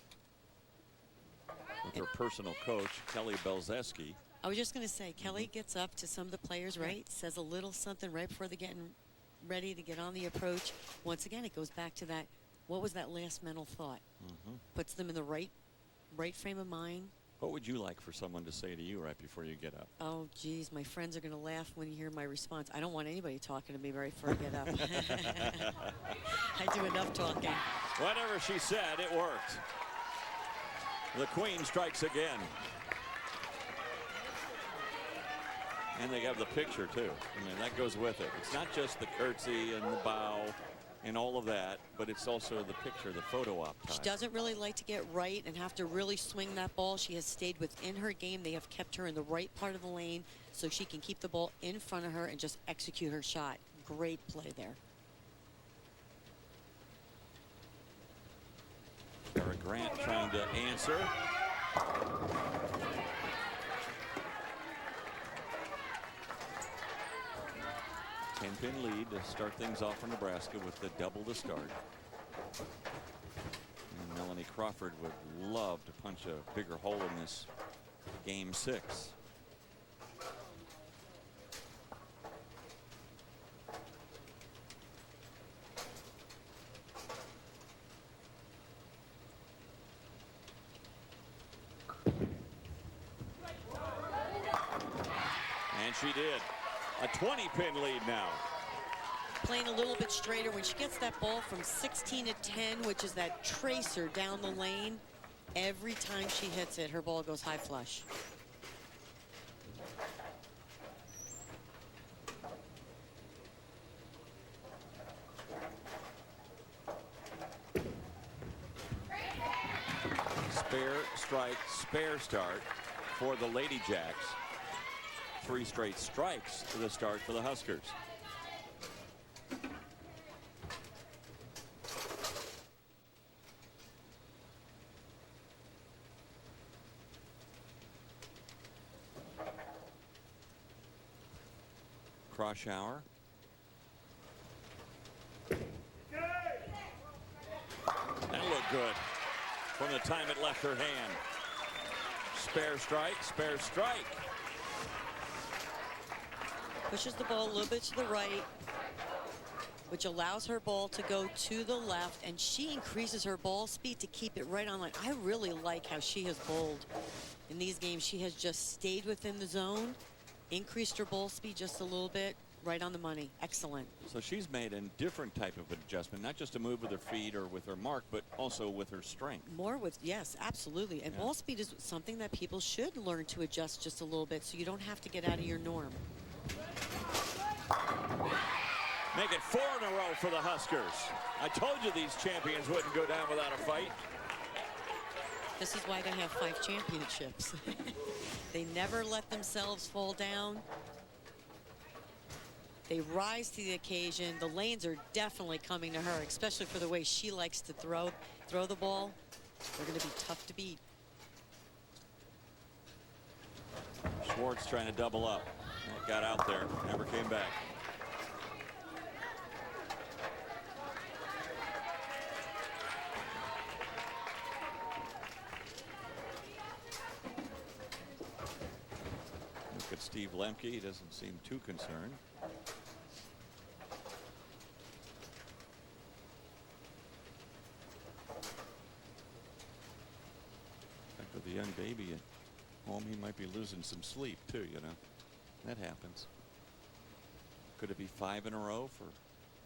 with her personal coach, Kelly Belzeski. I was just going to say, Kelly gets up to some of the players, right? Says a little something right before they're getting ready to get on the approach. Once again, it goes back to that, what was that last mental thought? Puts them in the right frame of mind. What would you like for someone to say to you right before you get up? Oh, geez, my friends are going to laugh when you hear my response. I don't want anybody talking to me right before I get up. I do enough talking. Whatever she said, it worked. The Queen strikes again. And they have the picture, too. I mean, that goes with it. It's not just the curtsy and the bow and all of that, but it's also the picture, the photo op time. She doesn't really like to get right and have to really swing that ball. She has stayed within her game. They have kept her in the right part of the lane so she can keep the ball in front of her and just execute her shot. Great play there. Sarah Grant trying to answer. Ten-pin lead to start things off for Nebraska with the double to start. And Melanie Crawford would love to punch a bigger hole in this game 6. And she did. A 20-pin lead now. Playing a little bit straighter when she gets that ball from 16 to 10, which is that tracer down the lane. Every time she hits it, her ball goes high flush. Spare strike, spare start for the Lady Jacks. 3 straight strikes to the start for the Huskers. Croshour. That looked good from the time it left her hand. Spare strike, spare strike. Pushes the ball a little bit to the right, which allows her ball to go to the left, and she increases her ball speed to keep it right on line. I really like how she has bowled in these games. She has just stayed within the zone, increased her ball speed just a little bit, right on the money. Excellent. So she's made a different type of adjustment, not just to move with her feet or with her mark, but also with her strength. More with, yes, absolutely. And ball speed is something that people should learn to adjust just a little bit so you don't have to get out of your norm. Make it 4 in a row for the Huskers. I told you these champions wouldn't go down without a fight. This is why they have 5 championships. They never let themselves fall down. They rise to the occasion. The lanes are definitely coming to her, especially for the way she likes to throw the ball. They're going to be tough to beat. Schwartz trying to double up. That got out there, never came back. Look at Steve Lemke. He doesn't seem too concerned. With a young baby at home, he might be losing some sleep too, you know. That happens. Could it be 5 in a row for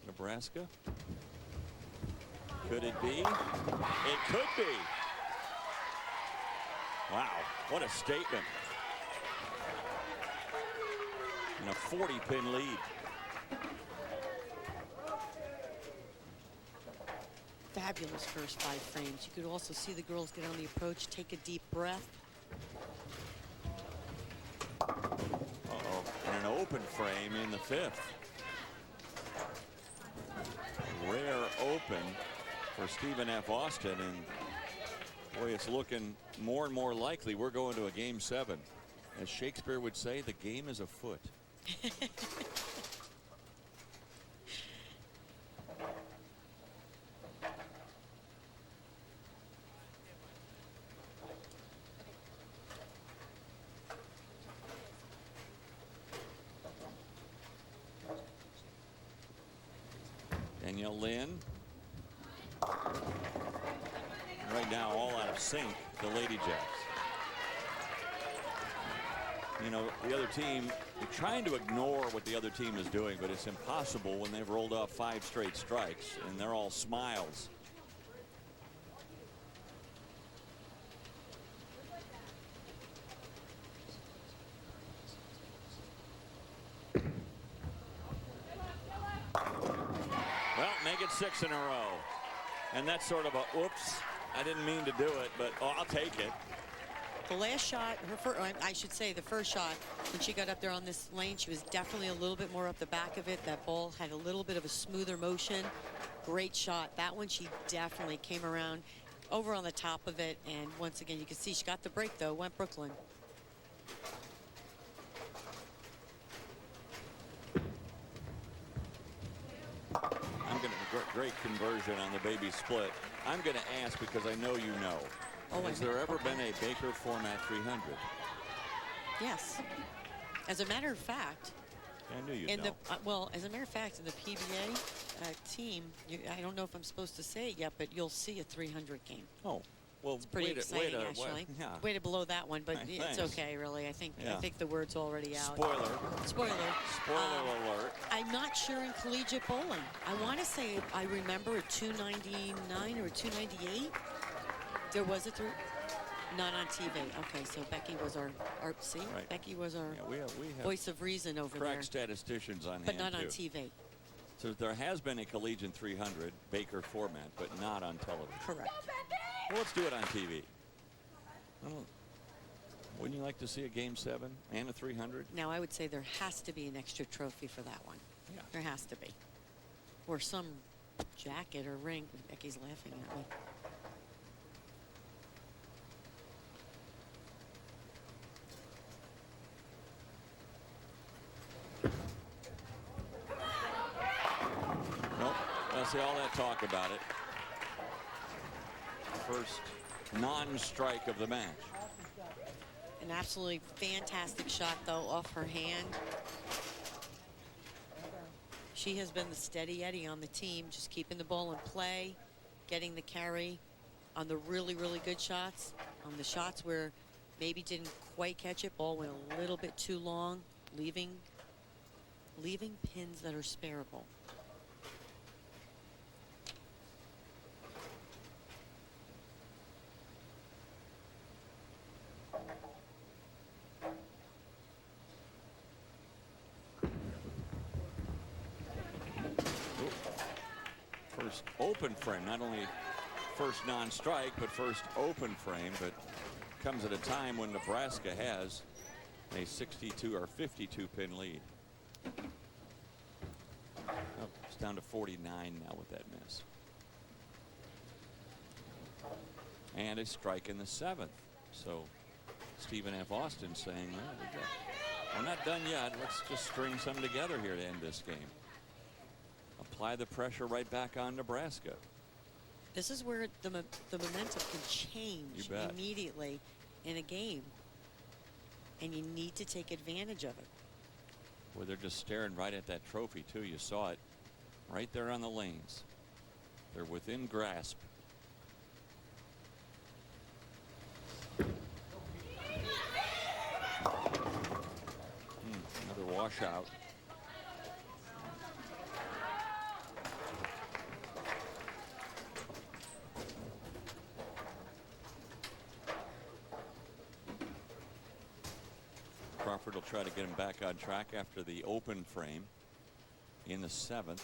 Nebraska? Could it be? It could be. Wow, what a statement. And a 40-pin lead. Fabulous first 5 frames. You could also see the girls get on the approach, take a deep breath. Uh-oh, and an open frame in the 5th. Rare open for Stephen F. Austin, and boy, it's looking more and more likely we're going to a game 7. As Shakespeare would say, the game is afoot. Lynn. Right now, all out of sync, the Lady Jacks. You know, the other team, you're trying to ignore what the other team is doing, but it's impossible when they've rolled off 5 straight strikes, and they're all smiles. Make it 6 in a row. And that's sort of a, oops, I didn't mean to do it, but oh, I'll take it. The last shot, I should say the first shot, when she got up there on this lane, she was definitely a little bit more up the back of it. That ball had a little bit of a smoother motion. Great shot. That one, she definitely came around over on the top of it. And once again, you can see she got the break, though. Went Brooklyn. Great conversion on the baby split. I'm going to ask because I know you know. Oh, has there ever been a Baker format 300? Yes. As a matter of fact. I knew you'd know. Well, as a matter of fact, in the PBA team, I don't know if I'm supposed to say it yet, but you'll see a 300 game. Oh. Well, it's pretty exciting, actually. Way to blow that one, but it's okay, really. I think the word's already out. Spoiler alert. I'm not sure in collegiate bowling. I want to say I remember a 299 or 298. There was a not on TV. Okay, so Becky was our see? Right. Becky was our we have voice of reason over there. Correct statisticians on hand, but not on TV. So there has been a collegiate 300 Baker format, but not on television. Correct. Well, let's do it on TV. Wouldn't you like to see a game 7 and a 300? Now, I would say there has to be an extra trophy for that one. Yeah. There has to be. Or some jacket or ring. Becky's laughing at me. Well, let's see all that talk about it. First non-strike of the match. An absolutely fantastic shot, though, off her hand. She has been the steady Eddie on the team, just keeping the ball in play, getting the carry on the really, really good shots. On the shots where maybe didn't quite catch it, ball went a little bit too long, leaving pins that are spareable. First open frame, not only first non-strike, but first open frame, but comes at a time when Nebraska has a 62 or 52 pin lead. Oh, it's down to 49 now with that miss. And a strike in the 7th. So Stephen F. Austin saying, well, we're not done yet. Let's just string some together here to end this game. Apply the pressure right back on Nebraska. This is where the momentum can change immediately in a game, and you need to take advantage of it. Boy, they're just staring right at that trophy too. You saw it right there on the lanes. They're within grasp. Another washout. Crawford will try to get him back on track after the open frame in the 7th.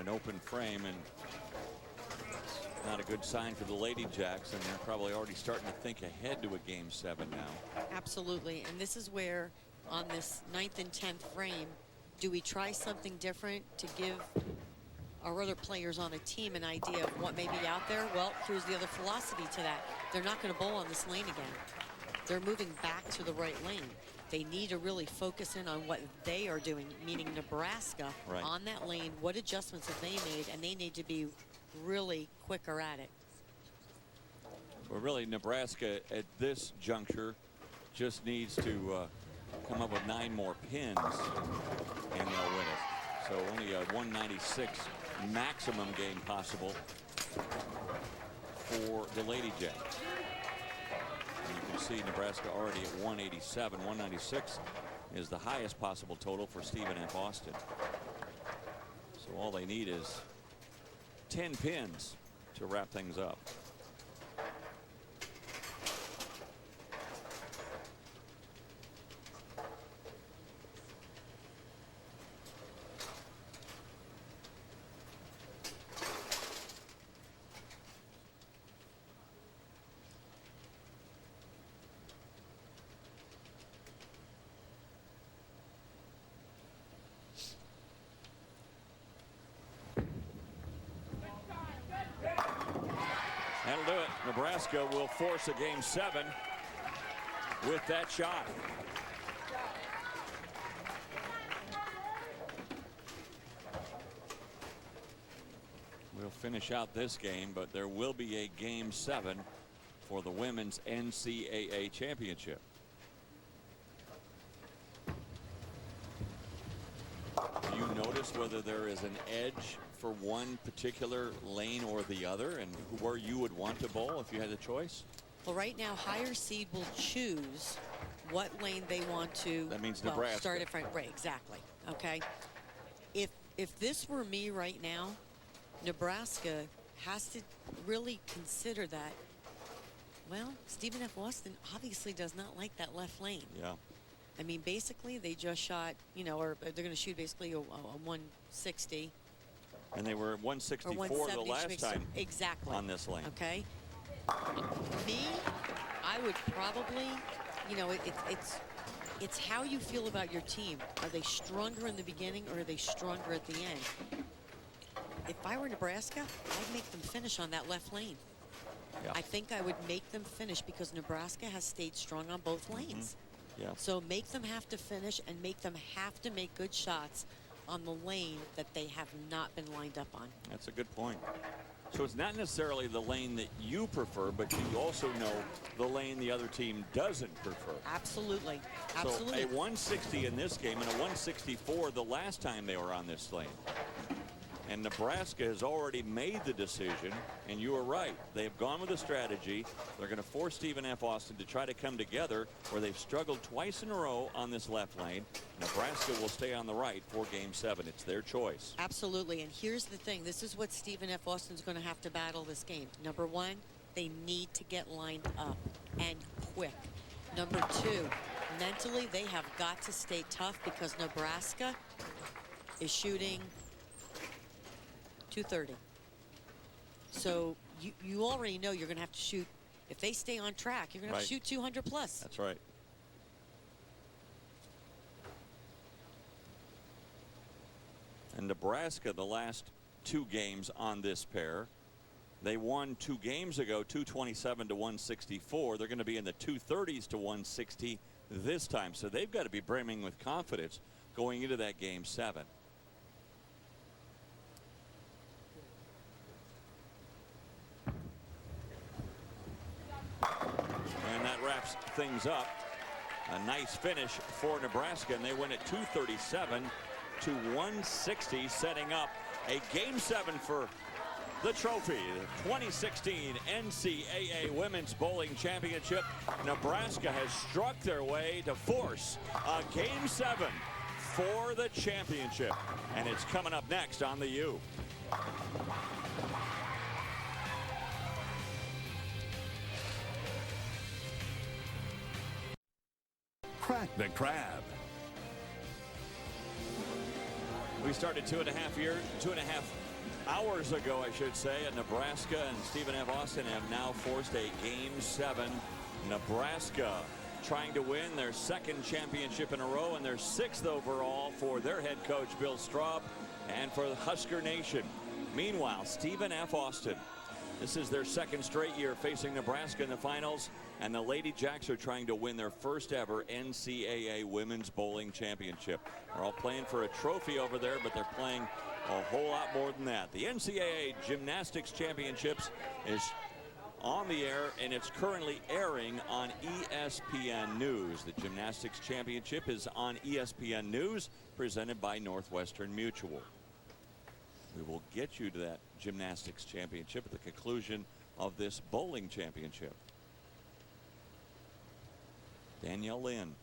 Open frame, and not a good sign for the Lady Jacks, and they're probably already starting to think ahead to a game 7 now. Absolutely, and this is where on this 9th and 10th frame, do we try something different to give our other players on a team an idea of what may be out there? Well, here's the other philosophy to that. They're not going to bowl on this lane again. They're moving back to the right lane. They need to really focus in on what they are doing, meaning Nebraska on that lane. What adjustments have they made? And they need to be really quicker at it. Well, really, Nebraska at this juncture just needs to come up with 9 more pins, and they'll win it. So only a 196 maximum game possible for the Lady Jacks. You can see Nebraska already at 187. 196 is the highest possible total for Stephen F. Austin. So all they need is 10 pins to wrap things up. That'll do it. Nebraska will force a game 7 with that shot. We'll finish out this game, but there will be a game 7 for the women's NCAA championship. Do you notice whether there is an edge for one particular lane or the other, and where you would want to bowl if you had the choice? Well, right now, higher seed will choose what lane they want to. That means Nebraska. Start it right, exactly. Okay. If this were me right now, Nebraska has to really consider that. Well, Stephen F. Austin obviously does not like that left lane. Yeah. I mean, basically, they just shot, you know, or they're going to shoot basically a 160. And they were 164 the last time on this lane. Okay. Me, I would probably, you know, it's how you feel about your team. Are they stronger in the beginning or are they stronger at the end? If I were Nebraska, I'd make them finish on that left lane. Yeah. I think I would make them finish because Nebraska has stayed strong on both lanes. Yeah. So make them have to finish and make them have to make good shots on the lane that they have not been lined up on. That's a good point. So it's not necessarily the lane that you prefer, but you also know the lane the other team doesn't prefer. Absolutely. Absolutely. So a 160 in this game and a 164 the last time they were on this lane. And Nebraska has already made the decision, and you are right. They've gone with a strategy. They're going to force Stephen F. Austin to try to come together where they've struggled twice in a row on this left lane. Nebraska will stay on the right for Game 7. It's their choice. Absolutely. And here's the thing. This is what Stephen F. Austin's going to have to battle this game. Number one, they need to get lined up and quick. Number two, mentally, they have got to stay tough because Nebraska is shooting 230. So you already know you're going to have to shoot. If they stay on track, you're going to have to shoot 200 plus. That's right. And Nebraska, the last 2 games on this pair, they won 2 games ago, 227 to 164. They're going to be in the 230s to 160 this time. So they've got to be brimming with confidence going into that Game 7. And that wraps things up. A nice finish for Nebraska, and they win at 237 to 160, setting up a Game 7 for the trophy, the 2016 NCAA Women's Bowling Championship. Nebraska has struck their way to force a Game 7 for the championship, and it's coming up next on the U. Crack the Crab. We started 2.5 hours ago, I should say, at Nebraska, and Stephen F. Austin have now forced a Game 7. Nebraska trying to win their 2nd championship in a row and their 6th overall for their head coach, Bill Straub, and for the Husker Nation. Meanwhile, Stephen F. Austin, this is their 2nd straight year facing Nebraska in the finals, and the Lady Jacks are trying to win their first ever NCAA Women's Bowling Championship. They're all playing for a trophy over there, but they're playing a whole lot more than that. The NCAA Gymnastics Championships is on the air, and it's currently airing on ESPN News. The Gymnastics Championship is on ESPN News, presented by Northwestern Mutual. We will get you to that Gymnastics Championship at the conclusion of this bowling championship. Danielle Lynn.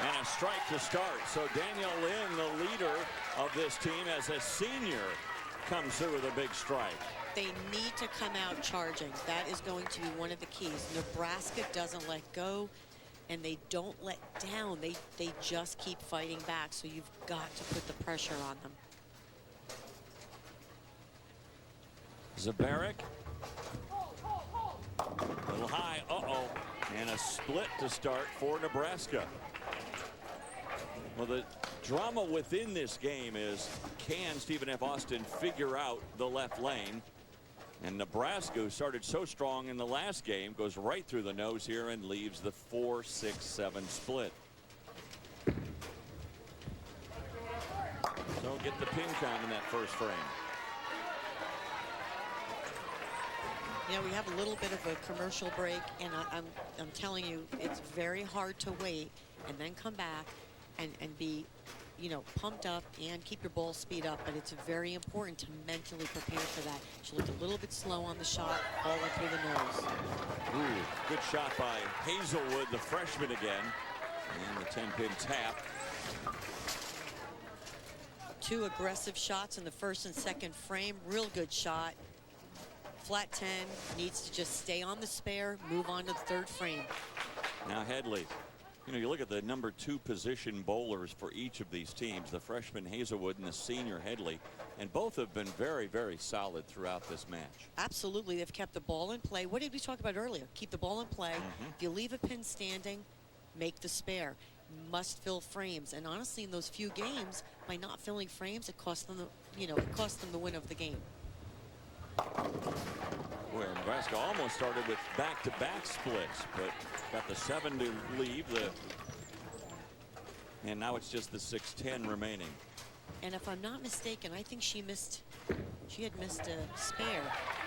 And a strike to start. So Danielle Lynn, the leader of this team as a senior, comes through with a big strike. They need to come out charging. That is going to be one of the keys. Nebraska doesn't let go, and they don't let down. They just keep fighting back, so you've got to put the pressure on them. Zabarek. A little high. And a split to start for Nebraska. Well, the drama within this game is, can Stephen F. Austin figure out the left lane? And Nebraska, who started so strong in the last game, goes right through the nose here and leaves the 4-6-7 split. So get the pin count in that first frame. You know, we have a little bit of a commercial break, and I'm telling you, it's very hard to wait and then come back and be, you know, pumped up and keep your ball speed up. But it's very important to mentally prepare for that. She looked a little bit slow on the shot, ball went through the nose. Ooh, good shot by Hazelwood, the freshman again, and the 10-pin tap. 2 aggressive shots in the first and second frame. Real good shot. Flat 10, needs to just stay on the spare, move on to the 3rd frame. Now Headley. You know, you look at the number 2 position bowlers for each of these teams, the freshman Hazelwood and the senior Headley, and both have been very, very solid throughout this match. Absolutely. They've kept the ball in play. What did we talk about earlier? Keep the ball in play. If you leave a pin standing, make the spare. Must fill frames. And honestly, in those few games, by not filling frames, it cost them the win of the game. Where Nebraska almost started with back-to-back splits, but got the 7 to leave, and now it's just the 6-10 remaining. And if I'm not mistaken, I think she missed She had missed a spare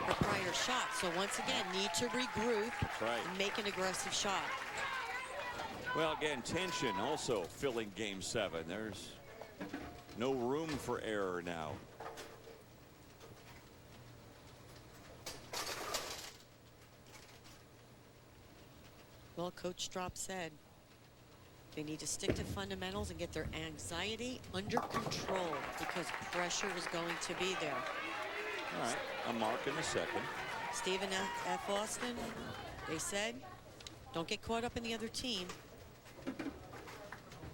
her prior shot. So once again, need to regroup. That's right. And make an aggressive shot. Well, again, tension also filling game 7. There's no room for error now. Well, Coach Strop said they need to stick to fundamentals and get their anxiety under control because pressure is going to be there. All right, a mark in the second. Stephen F. Austin, they said, don't get caught up in the other team.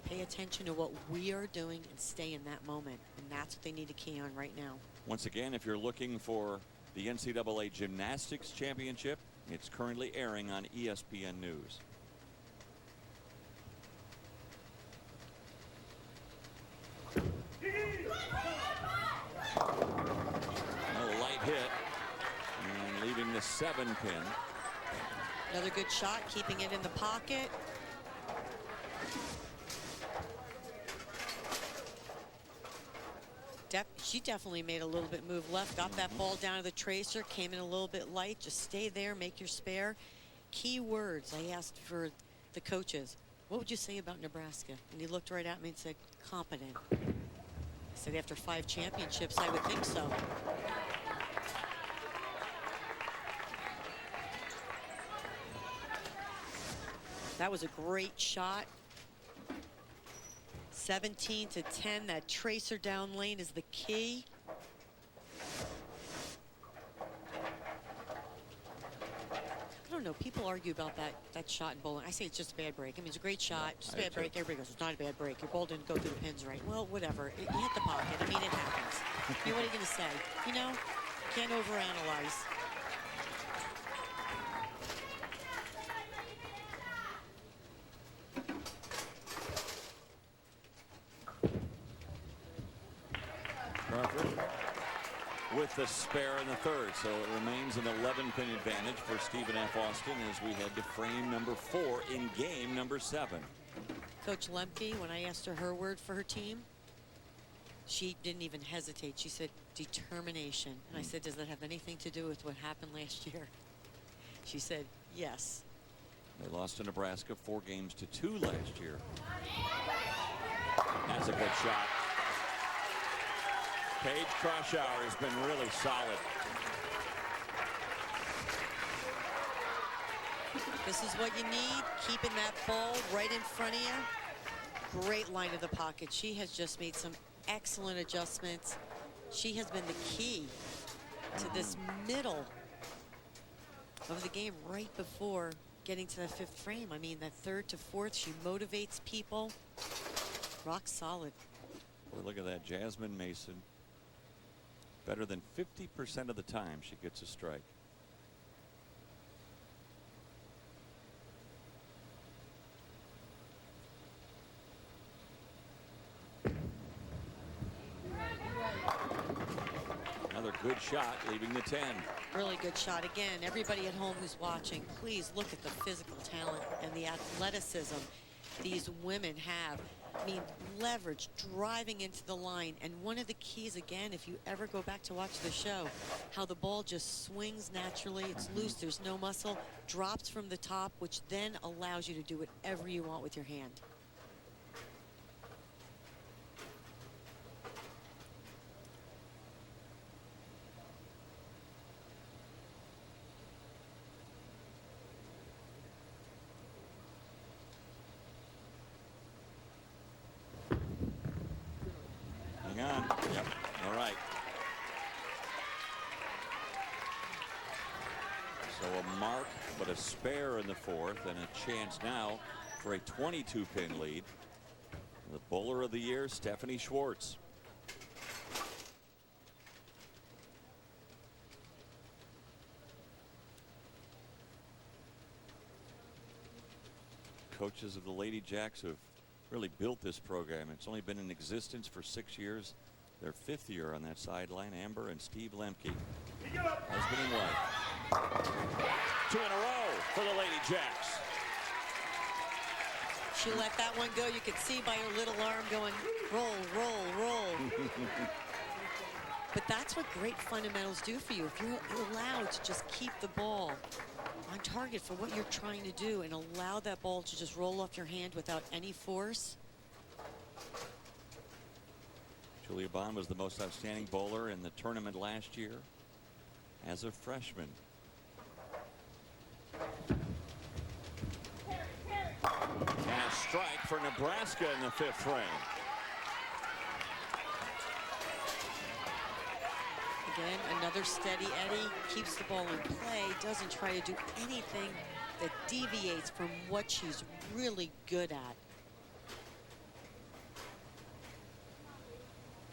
Pay attention to what we are doing and stay in that moment. And that's what they need to key on right now. Once again, if you're looking for the NCAA Gymnastics Championship, it's currently airing on ESPN News. A light hit and leaving the 7-pin. Another good shot, keeping it in the pocket. She definitely made a little bit move left, got that ball down to the tracer, came in a little bit light. Just stay there, make your spare. Key words I asked for the coaches. What would you say about Nebraska? And he looked right at me and said, competent. I said, after 5 championships, I would think so. That was a great shot. 17 to 10. That tracer down lane is the key. I don't know. People argue about that shot in bowling. I say it's just a bad break. I mean, it's a great shot, just a bad break. Everybody goes, it's not a bad break. Your ball didn't go through the pins right. Well, whatever. You hit the pocket. I mean, it happens. I mean, what are you going to say? You know, can't overanalyze. With the spare in the third, so it remains an 11-pin advantage for Stephen F. Austin as we head to frame number 4 in game number 7. Coach Lemke, when I asked her word for her team, she didn't even hesitate. She said determination. And I said, does that have anything to do with what happened last year? She said, yes. They lost to Nebraska 4-2 last year. That's a good shot. Paige Kroschauer has been really solid. This is what you need, keeping that ball right in front of you. Great line of the pocket. She has just made some excellent adjustments. She has been the key to this middle of the game right before getting to the 5th frame. I mean, that 3rd to 4th, she motivates people. Rock solid. Boy, look at that, Jasmine Mason. Better than 50% of the time she gets a strike. Another good shot, leaving the 10. Really good shot. Again, everybody at home who's watching, please look at the physical talent and the athleticism these women have. I mean, leverage, driving into the line. And one of the keys, again, if you ever go back to watch the show, how the ball just swings naturally. It's loose. There's no muscle. Drops from the top, which then allows you to do whatever you want with your hand. On. Yep. All right. So a mark, but a spare in the 4th, and a chance now for a 22-pin lead. The bowler of the year, Stephanie Schwartz. Coaches of the Lady Jacks have really built this program. It's only been in existence for 6 years. Their 5th year on that sideline. Amber and Steve Lemke, husband and wife. 2 in a row for the Lady Jacks. She let that one go. You could see by her little arm going, roll, roll, roll. But that's what great fundamentals do for you. If you're allowed to just keep the ball on target for what you're trying to do and allow that ball to just roll off your hand without any force. Julia Bond was the most outstanding bowler in the tournament last year as a freshman. And a strike for Nebraska in the 5th frame. Again, another steady Eddie, keeps the ball in play, doesn't try to do anything that deviates from what she's really good at.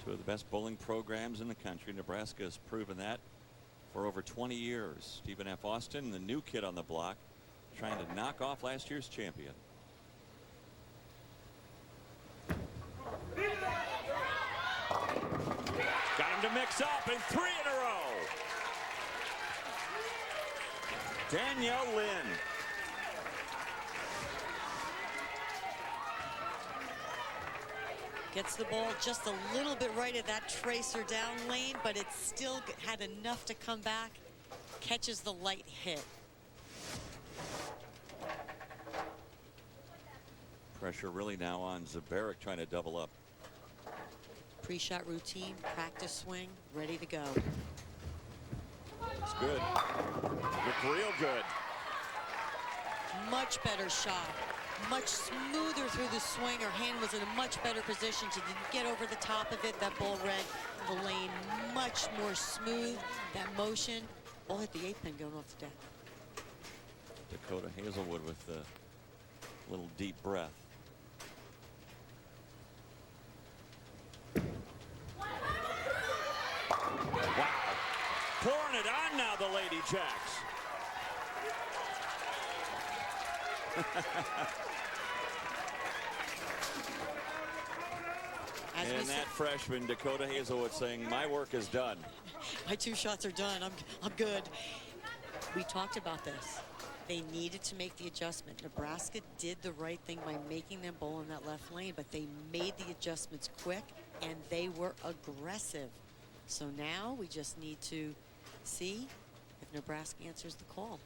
Two of the best bowling programs in the country. Nebraska has proven that for over 20 years. Stephen F. Austin, the new kid on the block, trying to knock off last year's champion. Got him to mix up, and 3 in a row. Danielle Lynn. Gets the ball just a little bit right at that tracer down lane, but it still had enough to come back. Catches the light hit. Pressure really now on Zabaric trying to double up. Pre-shot routine, practice swing, ready to go. It's good. Looked real good. Much better shot. Much smoother through the swing. Her hand was in a much better position. She didn't get over the top of it. That ball read the lane much more smooth. That motion. Ball hit the 8 pin going off the deck. Dakota Hazelwood with the little deep breath. Wow. Pouring it on now, the Lady Jacks. And that freshman, Dakota Hazelwood, saying, my work is done. My 2 shots are done. I'm good. We talked about this. They needed to make the adjustment. Nebraska did the right thing by making them bowl in that left lane, but they made the adjustments quick, and they were aggressive. So now we just need to see if Nebraska answers the call.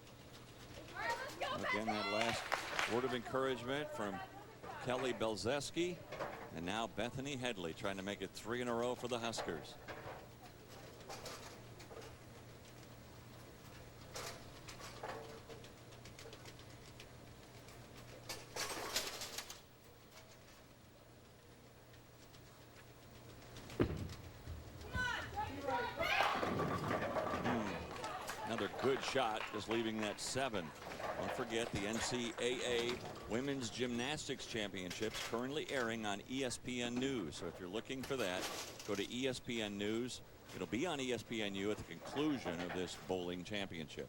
Again, that last word of encouragement from Kelly Belzeski, and now Bethany Headley trying to make it 3 in a row for the Huskers. Another good shot, just leaving that 7. Don't forget the NCAA Women's Gymnastics Championships currently airing on ESPN News. So if you're looking for that, go to ESPN News. It'll be on ESPNU at the conclusion of this bowling championship.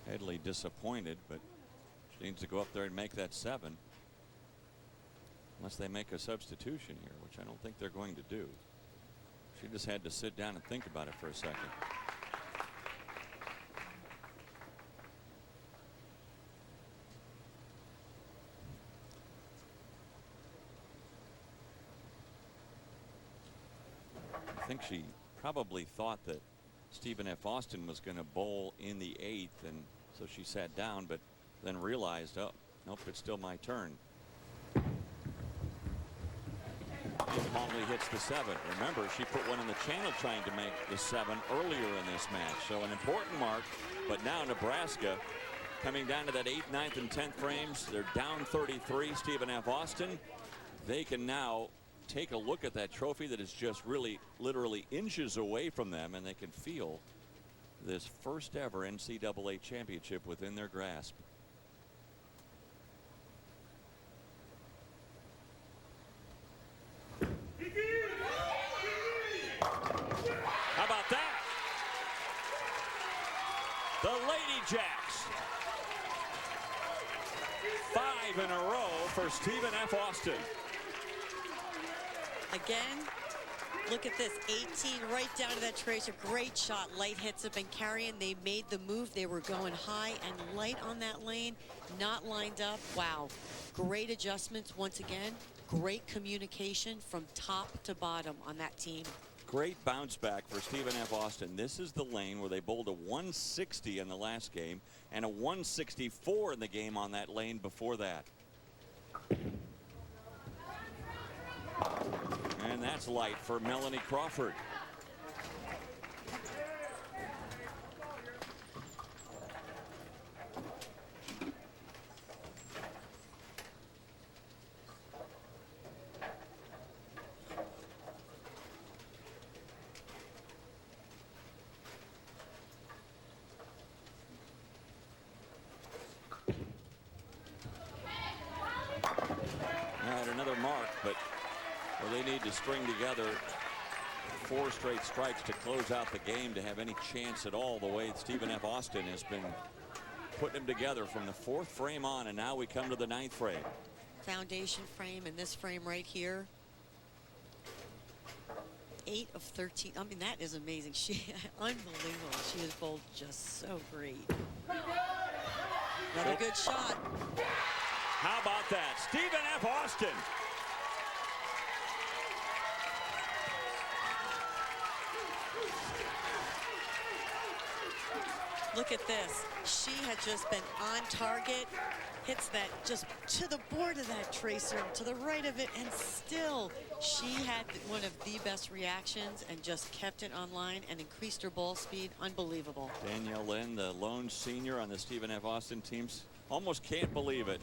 Headley disappointed, but she needs to go up there and make that 7. Unless they make a substitution here, which I don't think they're going to do. She just had to sit down and think about it for a second. I think she probably thought that Stephen F. Austin was going to bowl in the 8th, and so she sat down, but then realized, oh, nope, it's still my turn. Calmly hits the 7. Remember, she put one in the channel trying to make the 7 earlier in this match. So an important mark. But now Nebraska coming down to that 8th, 9th, and 10th frames. They're down 33. Stephen F. Austin. They can now take a look at that trophy that is just really literally inches away from them, and they can feel this first ever NCAA championship within their grasp. How about that? The Lady Jacks. 5 in a row for Stephen F. Austin. Again, Look at this, 18 right down to that tracer. Great shot. Light hits have been carrying. They made the move. They were going high and light on that lane, not lined up. Wow. Great adjustments once again. Great communication from top to bottom on that team. Great bounce back for Stephen F. Austin. This is the lane where they bowled a 160 in the last game and a 164 in the game on that lane before that. And that's light for Melanie Crawford. Another mark, but well, they need to string together 4 straight strikes to close out the game to have any chance at all, the way Stephen F. Austin has been putting them together from the 4th frame on, and now we come to the 9th frame. Foundation frame and this frame right here. 8 of 13. I mean, that is amazing. She unbelievable. She is bowled just so great. Another good shot. How about that? Stephen F. Austin. Look at this. She had just been on target. Hits that just to the board of that tracer, to the right of it, and still she had one of the best reactions and just kept it online and increased her ball speed. Unbelievable. Danielle Lynn, the lone senior on the Stephen F. Austin teams, almost can't believe it.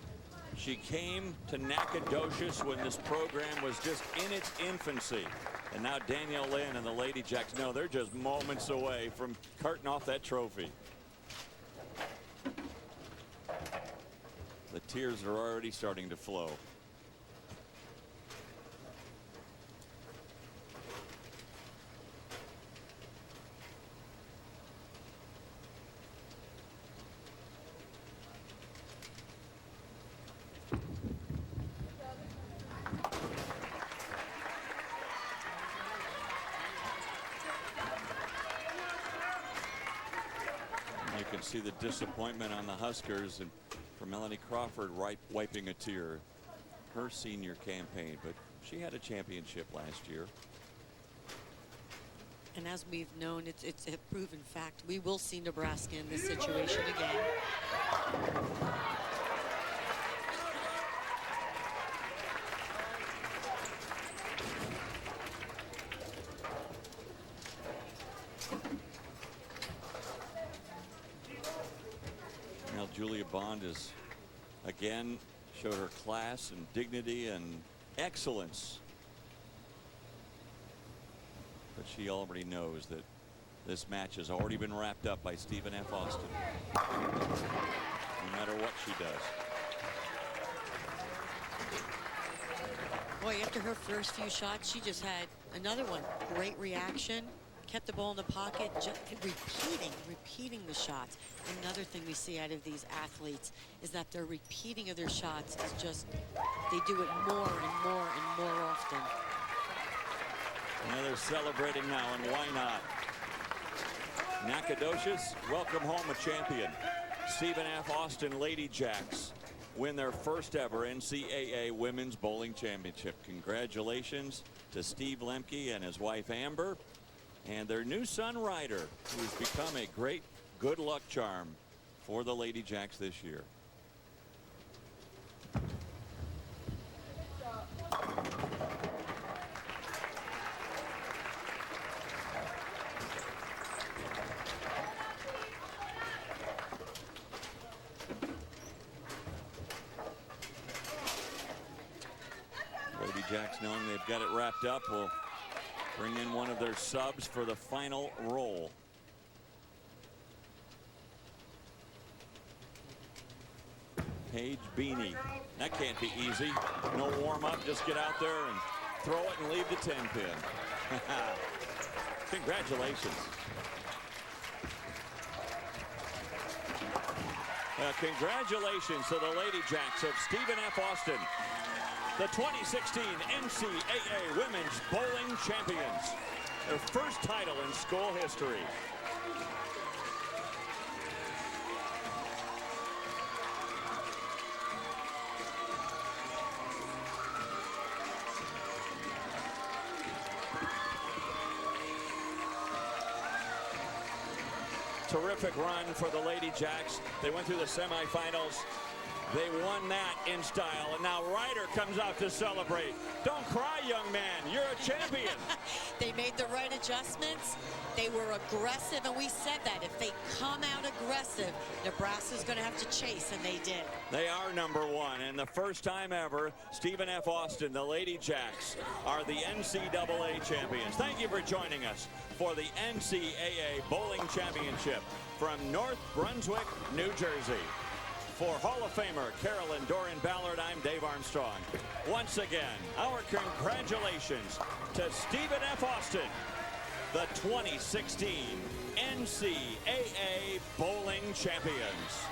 She came to Nacogdoches when this program was just in its infancy. And now Danielle Lynn and the Lady Jacks know they're just moments away from carting off that trophy. The tears are already starting to flow. You can see the disappointment on the Huskers, and for Melanie Crawford wiping a tear. Her senior campaign, but she had a championship last year. And as we've known, it's a proven fact. We will see Nebraska in this situation again. Now Julia Bond is again showed her class and dignity and excellence. But she already knows that this match has already been wrapped up by Stephen F. Austin. No matter what she does. Boy, after her first few shots, she just had another one. Great reaction. Kept the ball in the pocket, just repeating the shots. Another thing we see out of these athletes is that their repeating of their shots is just, they do it more and more and more often. Now they're celebrating now, and why not? Nacogdoches, welcome home a champion. Stephen F. Austin Lady Jacks win their first ever NCAA Women's Bowling Championship. Congratulations to Steve Lemke and his wife Amber, and their new son Ryder, who's become a great good luck charm for the Lady Jacks this year. Lady Jacks, knowing they've got it wrapped up, will bring in one of their subs for the final roll. Paige Beanie. That can't be easy. No warm-up, just get out there and throw it and leave the 10-pin. Congratulations. Congratulations to the Lady Jacks of Stephen F. Austin, the 2016 NCAA Women's Bowling Champions. Their first title in school history. Terrific run for the Lady Jacks. They went through the semifinals. They won that in style. And now Ryder comes out to celebrate. Don't cry, young man. You're a champion. They made the right adjustments. They were aggressive, and we said that. If they come out aggressive, Nebraska's going to have to chase, and they did. They are #1, and the first time ever, Stephen F. Austin, the Lady Jacks, are the NCAA champions. Thank you for joining us for the NCAA Bowling Championship from North Brunswick, New Jersey. For Hall of Famer Carolyn Doran Ballard, I'm Dave Armstrong. Once again, our congratulations to Stephen F. Austin, the 2016 NCAA Bowling Champions.